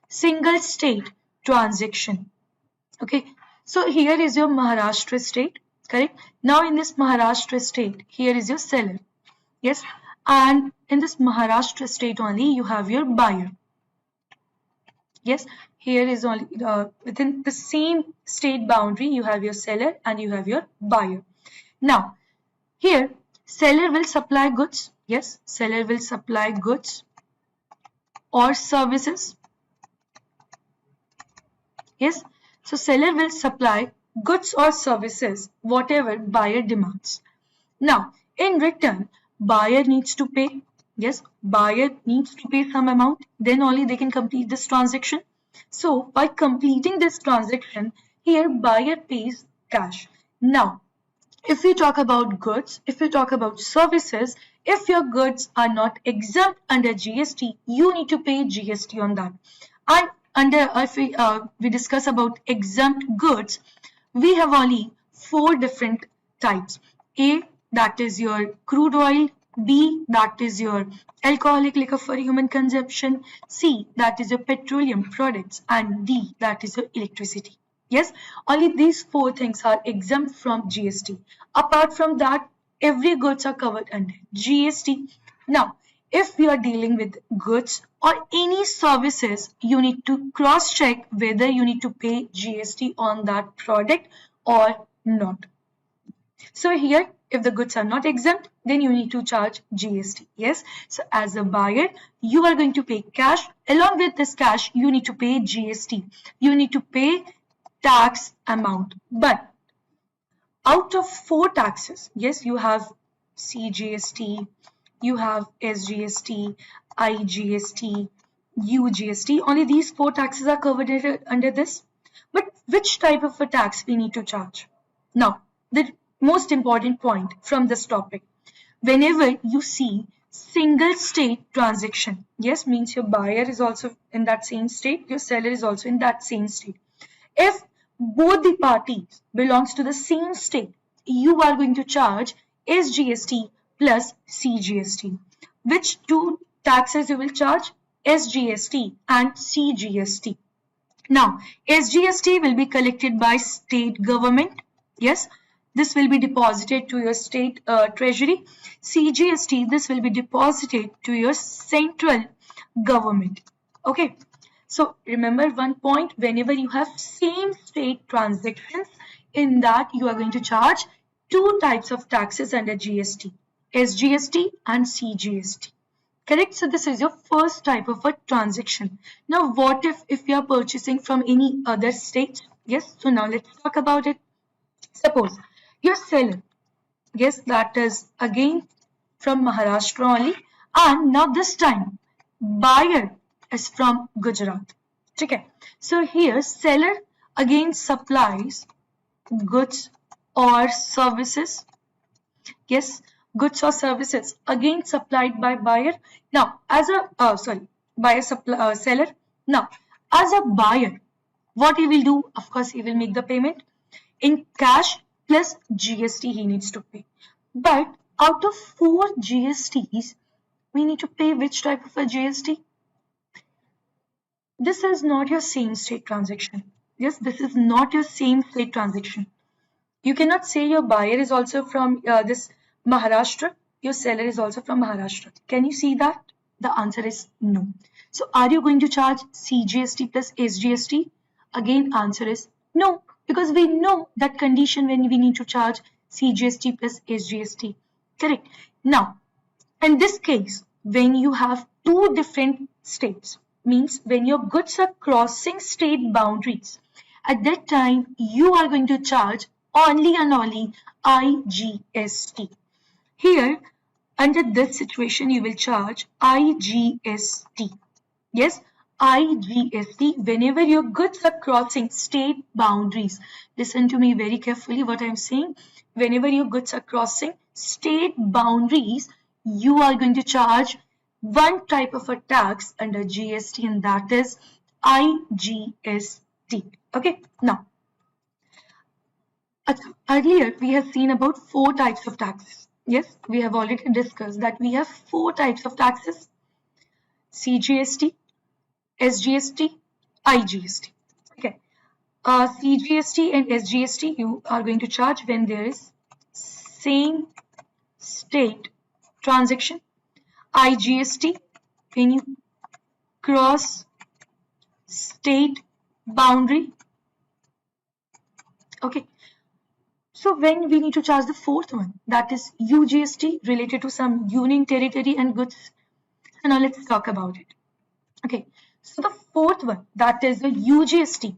Speaker 1: single state transaction. Okay, so here is your Maharashtra state, correct? Now in this Maharashtra state, here is your seller. Yes, and in this Maharashtra state only you have your buyer. Yes, here is only within the same state boundary you have your seller and you have your buyer. Now, here seller will supply goods. Yes, seller will supply goods or services. Yes, so seller will supply goods or services, whatever buyer demands. Now, in return, buyer needs to pay. Yes, buyer needs to pay some amount, then only they can complete this transaction. So, by completing this transaction, here buyer pays cash. Now, if we talk about goods, if we talk about services, if your goods are not exempt under GST, you need to pay GST on that. And under if we discuss about exempt goods, we have only four different types. A, that is your crude oil. B, that is your alcoholic liquor for human consumption. C, that is your petroleum products. And D, that is your electricity. Yes, only these four things are exempt from GST. Apart from that, every goods are covered under GST. Now, if we are dealing with goods or any services, you need to cross-check whether you need to pay GST on that product or not. So here, if the goods are not exempt, then you need to charge GST. Yes. So as a buyer, you are going to pay cash. Along with this cash, you need to pay GST. You need to pay tax amount. But out of four taxes, yes, you have CGST, you have SGST, IGST, UGST. Only these four taxes are covered under this. But which type of a tax we need to charge? Now, the most important point from this topic. Whenever you see single state transaction, yes, means your buyer is also in that same state, your seller is also in that same state. If both the parties belongs to the same state, you are going to charge SGST plus CGST. Which two taxes you will charge? SGST and CGST. Now, SGST will be collected by state government. Yes, this will be deposited to your state treasury. CGST, this will be deposited to your central government. Okay. So remember one point, whenever you have same state transactions, in that you are going to charge two types of taxes under GST, SGST and CGST. Correct? So this is your first type of a transaction. Now what if you are purchasing from any other state? Yes, so now let's talk about it. Suppose your seller, yes, that is again from Maharashtra only, and now this time buyer is from Gujarat. Okay, so here seller again supplies goods or services. Yes, goods or services again supplied by buyer. Now as a seller. Now as a buyer, what he will do? Of course, he will make the payment in cash plus GST he needs to pay. But out of 4 GSTs, we need to pay which type of a GST? This is not your same state transaction. Yes, this is not your same state transaction. You cannot say your buyer is also from this Maharashtra, your seller is also from Maharashtra. Can you see that? The answer is no. So are you going to charge CGST plus SGST? Again, answer is no, because we know that condition when we need to charge CGST plus SGST. Correct. Now, in this case, when you have two different states, means when your goods are crossing state boundaries, at that time you are going to charge only and only IGST. Here, under this situation, you will charge IGST. Yes, IGST whenever your goods are crossing state boundaries. Listen to me very carefully what I am saying. Whenever your goods are crossing state boundaries, you are going to charge one type of a tax under GST, and that is IGST. Okay, now earlier we have seen about 4 types of taxes. Yes, we have already discussed that we have 4 types of taxes: CGST, SGST, IGST. Okay, CGST and SGST you are going to charge when there is same state transaction. IGST when you cross state boundary. Okay, so when we need to charge the 4th one, that is UGST, related to some union territory and goods. So now let's talk about it. Okay, so the 4th one, that is the UGST.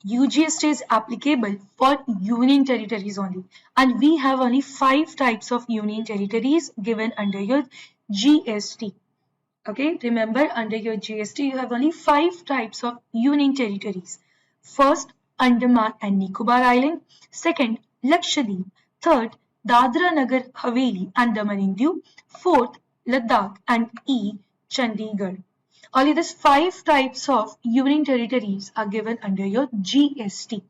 Speaker 1: UGST is applicable for union territories only, and we have only 5 types of union territories given under your GST. Okay, remember under your GST you have only 5 types of union territories. First, Andaman and Nicobar Island. Second, Lakshadweep. Third, Dadra Nagar Haveli and Daman and Diu. Fourth, Ladakh and Chandigarh. Only these 5 types of union territories are given under your GST.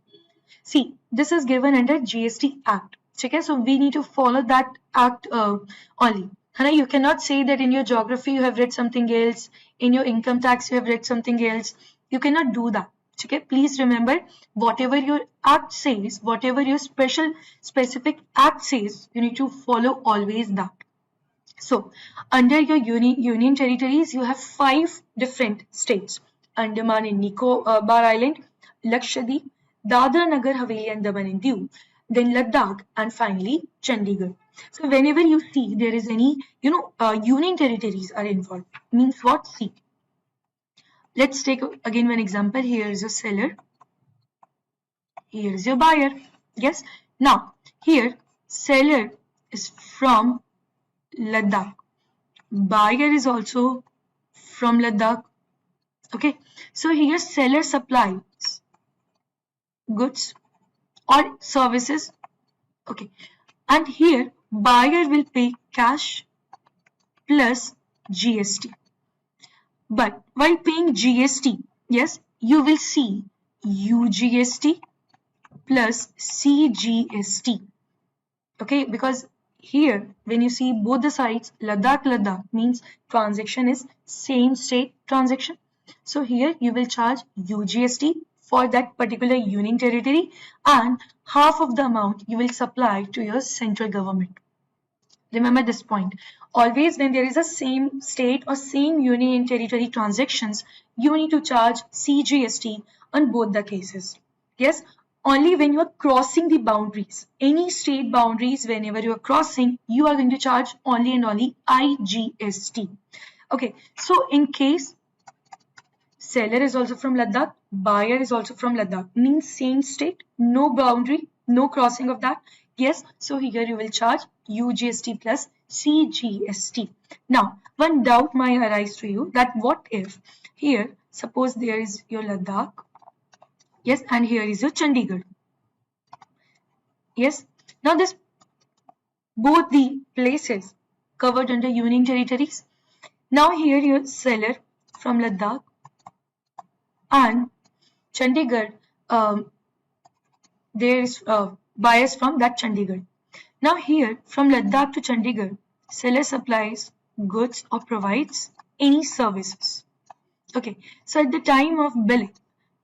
Speaker 1: See, this is given under GST Act. Okay, so we need to follow that act only. You cannot say that in your geography you have read something else, in your income tax you have read something else. You cannot do that. Okay, please remember, whatever your act says, whatever your specific act says, you need to follow always that. So, under your union territories, you have 5 different states: Andaman and Nicobar Island, Lakshadweep, Dadra Nagar Haveli and Daman and Diu, then Ladakh, and finally Chandigarh. So, whenever you see there is any, union territories are involved, means what? See, let's take again one example. Here is a seller. Here is your buyer. Yes. Now, here seller is from Ladakh. Buyer is also from Ladakh. Okay. So here seller supplies goods or services. Okay, and here buyer will pay cash plus GST. But while paying GST, yes, you will see UGST plus CGST. Okay, because here when you see both the sides, Ladakh means transaction is same state transaction. So here you will charge UGST for that particular union territory, and half of the amount you will supply to your central government. Remember this point. Always when there is a same state or same union and territory transactions, you need to charge CGST on both the cases. Yes, only when you are crossing the boundaries, any state boundaries, whenever you are crossing, you are going to charge only and only IGST. Okay, so in case seller is also from Ladakh, buyer is also from Ladakh, means same state, no boundary, no crossing of that. Yes, so here you will charge UGST plus CGST. Now, one doubt might arise to you that what if here, suppose there is your Ladakh, yes, and here is your Chandigarh. Yes, now this both the places covered under union territories. Now here your seller from Ladakh and Chandigarh, there is buyers from that Chandigarh. Now here from Ladakh to Chandigarh, seller supplies goods or provides any services. Okay, so at the time of billing,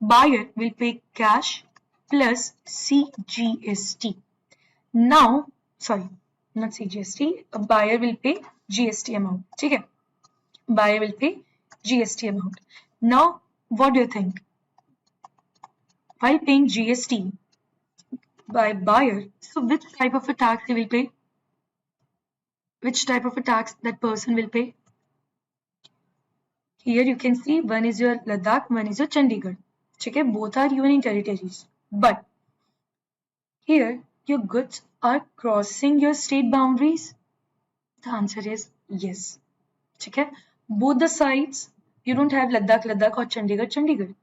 Speaker 1: buyer will pay cash plus CGST. Now, sorry, not CGST, a buyer will pay GST amount. Okay, buyer will pay GST amount. Now, what do you think? While paying GST by buyer, so which type of a tax he will pay? Which type of a tax that person will pay? Here you can see one is your Ladakh, one is your Chandigarh. Okay, both are union territories. But here your goods are crossing your state boundaries. The answer is yes. Okay, both the sides you don't have Ladakh or Chandigarh.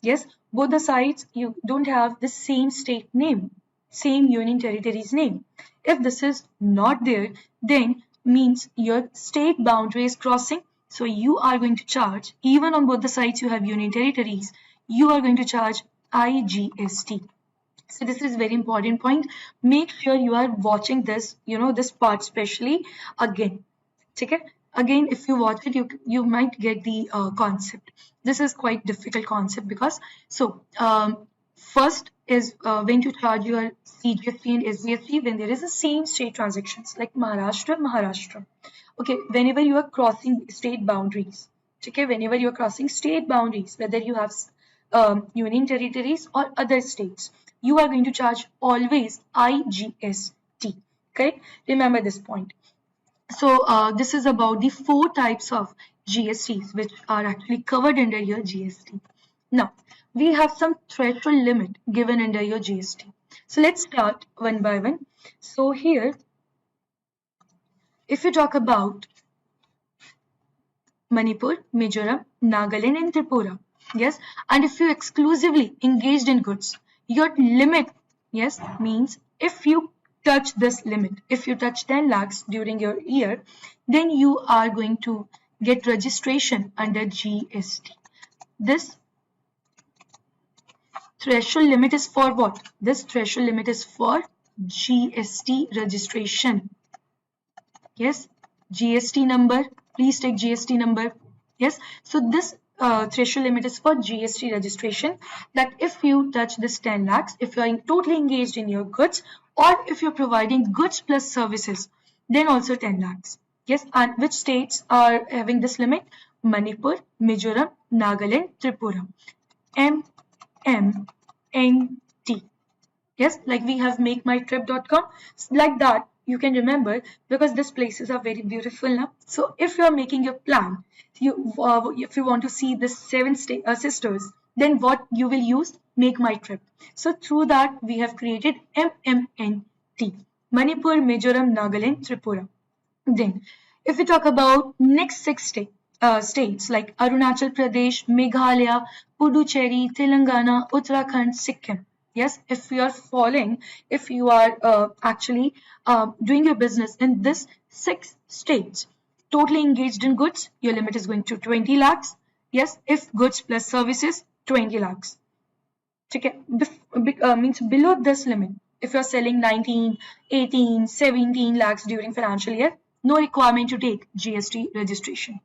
Speaker 1: Yes, both the sides you don't have the same state name, same union territories name. If this is not there, then means your state boundary is crossing. So you are going to charge, even on both the sides you have union territories, you are going to charge IGST. So this is very important point. Make sure you are watching this, this part specially again. Okay? Again, if you watch it, you might get the concept. This is quite difficult concept because first is when to charge your CGST and SGST when there is the same state transactions like Maharashtra. Okay, whenever you are crossing state boundaries. Okay, whenever you are crossing state boundaries, whether you have union territories or other states, you are going to charge always IGST. Correct? Remember this point. So this is about the 4 types of GSTs which are actually covered under your GST. Now, we have some threshold limit given under your GST. So let's start one by one. So here, if you talk about Manipur, Mizoram, Nagaland and Tripura, yes, and if you exclusively engaged in goods, your limit, yes, means if you touch this limit, if you touch 10 lakhs during your year, then you are going to get registration under GST. This threshold limit is for what? This threshold limit is for GST registration. Yes, GST number, please take GST number. Yes, so this threshold limit is for GST registration, that if you touch this 10 lakhs, if you are totally engaged in your goods, or if you're providing goods plus services, then also 10 lakhs. Yes, and which states are having this limit? Manipur, Mizoram, Nagaland, Tripura. MMNT. Yes, like we have makemytrip.com, like that you can remember, because these places are very beautiful now. So if you are making your plan, if you want to see the 7 sisters, then what you will use? Make My Trip. So through that we have created MMNT, Manipur, Mizoram, Nagaland, Tripura. Then if we talk about next 6 states like Arunachal Pradesh, Meghalaya, Puducherry, Telangana, Uttarakhand, Sikkim. Yes, if you are falling, if you are actually doing your business in this 6 states, totally engaged in goods, your limit is going to 20 lakhs. Yes, if goods plus services, 20 lakhs. Okay, means below this limit, if you're selling 19, 18, 17 lakhs during financial year, no requirement to take GST registration.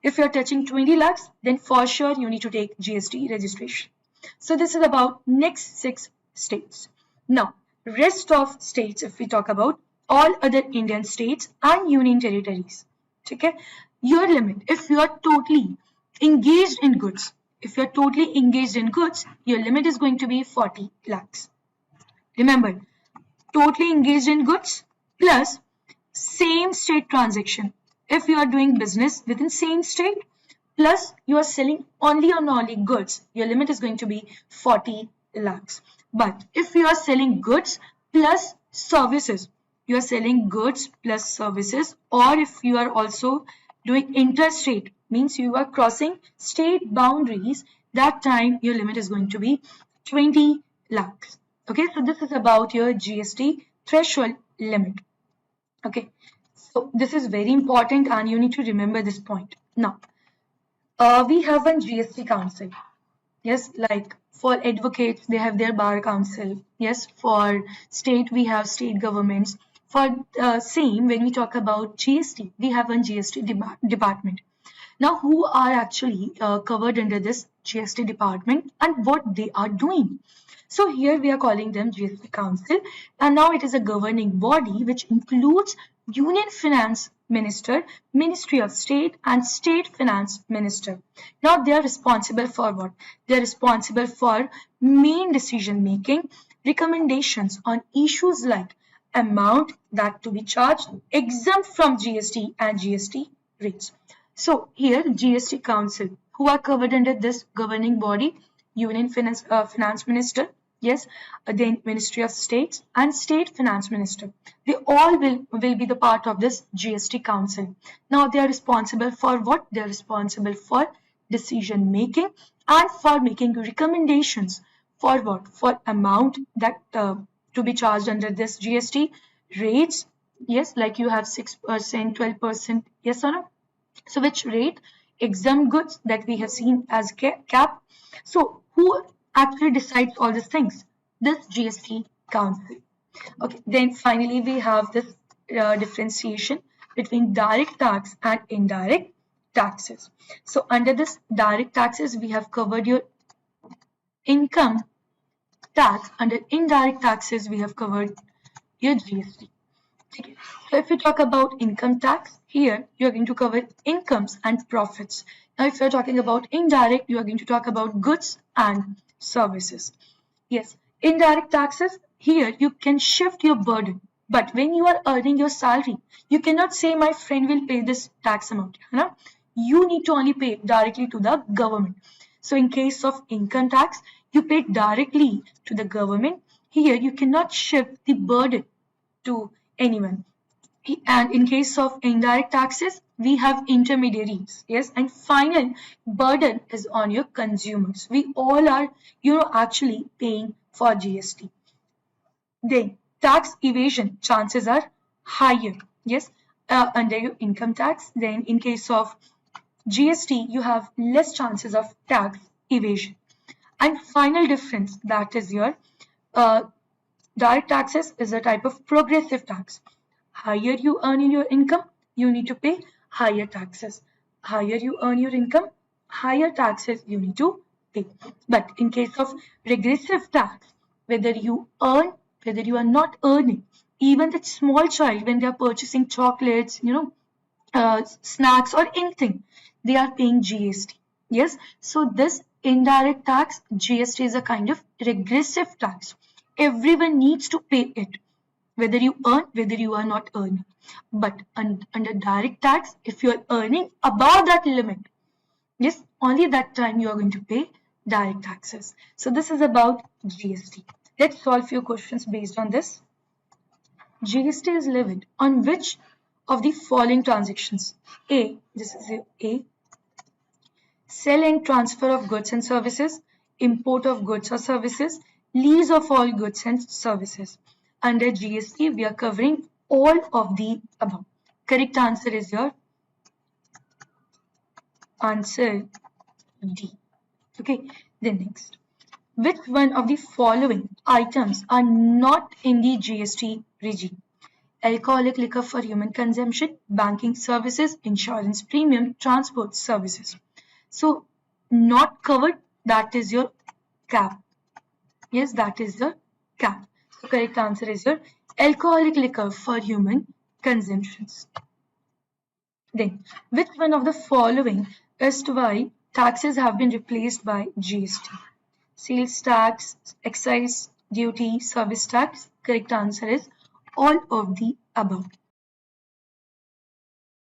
Speaker 1: If you're touching 20 lakhs, then for sure you need to take GST registration. So this is about next 6 states. Now, rest of states, if we talk about all other Indian states and union territories. Okay, your limit, if you are totally engaged in goods, if you're totally engaged in goods, your limit is going to be 40 lakhs. Remember, totally engaged in goods plus same state transaction. If you are doing business within same state, plus you are selling only goods, your limit is going to be 40 lakhs. But if you are selling goods plus services, you are selling goods plus services, or if you are also doing interstate, means you are crossing state boundaries, that time your limit is going to be 20 lakhs. Okay, so this is about your GST threshold limit. Okay, so this is very important and you need to remember this point. Now, we have one GST council. Yes, like for advocates, they have their bar council. Yes, for state, we have state governments. For same, when we talk about GST, we have one GST department. Now, who are actually covered under this GST department and what they are doing? So here we are calling them GST Council, and now it is a governing body which includes Union Finance Minister, Ministry of State, and State Finance Minister. Now they are responsible for what? They are responsible for main decision making, recommendations on issues like amount that to be charged, exempt from GST and GST rates. So here GST Council, who are covered under this governing body, Union Finance Minister, yes, then Ministry of States and State Finance Minister. They all will be the part of this GST Council. Now they are responsible for what? They are responsible for decision making and for making recommendations for what? For amount that to be charged under this GST, rates, yes, like you have 6%, 12%, yes or no? So which rate? Exempt goods that we have seen as cap. So who actually decides all these things? This GST Council. Okay, then finally we have this differentiation between direct tax and indirect taxes. So under this direct taxes, we have covered your income tax. Under indirect taxes, we have covered your GST. Okay. So if we talk about income tax, here you are going to cover incomes and profits. Now if you're talking about indirect, you are going to talk about goods and services. Yes, indirect taxes, here you can shift your burden. But when you are earning your salary, you cannot say my friend will pay this tax amount. You need to only pay directly to the government. So in case of income tax, you pay directly to the government. Here you cannot shift the burden to anyone. And in case of indirect taxes, we have intermediaries. Yes, and final burden is on your consumers. We all are, actually paying for GST. Then tax evasion chances are higher. Yes, under your income tax. Then in case of GST, you have less chances of tax evasion. And final difference, that is your direct taxes is a type of progressive tax. Higher you earn in your income, you need to pay higher taxes. Higher you earn your income, higher taxes you need to pay. But in case of regressive tax, whether you earn, whether you are not earning, even that small child when they are purchasing chocolates, snacks or anything, they are paying GST. Yes, so this indirect tax, GST, is a kind of regressive tax. Everyone needs to pay it, whether you earn, whether you are not earning. But under direct tax, if you are earning above that limit, yes, only that time you are going to pay direct taxes. So this is about GST. Let's solve few questions based on this. GST is levied on which of the following transactions? A, this is A, sale and transfer of goods and services, import of goods or services, lease of all goods and services. Under GST, we are covering all of the above. Correct answer is your answer D. Okay, then next. Which one of the following items are not in the GST regime? Alcoholic liquor for human consumption, banking services, insurance premium, transport services. So, not covered, that is your cap. Yes, that is the cap. So, correct answer is your alcoholic liquor for human consumptions. Then, which one of the following is why taxes have been replaced by GST? Sales tax, excise duty, service tax. Correct answer is all of the above.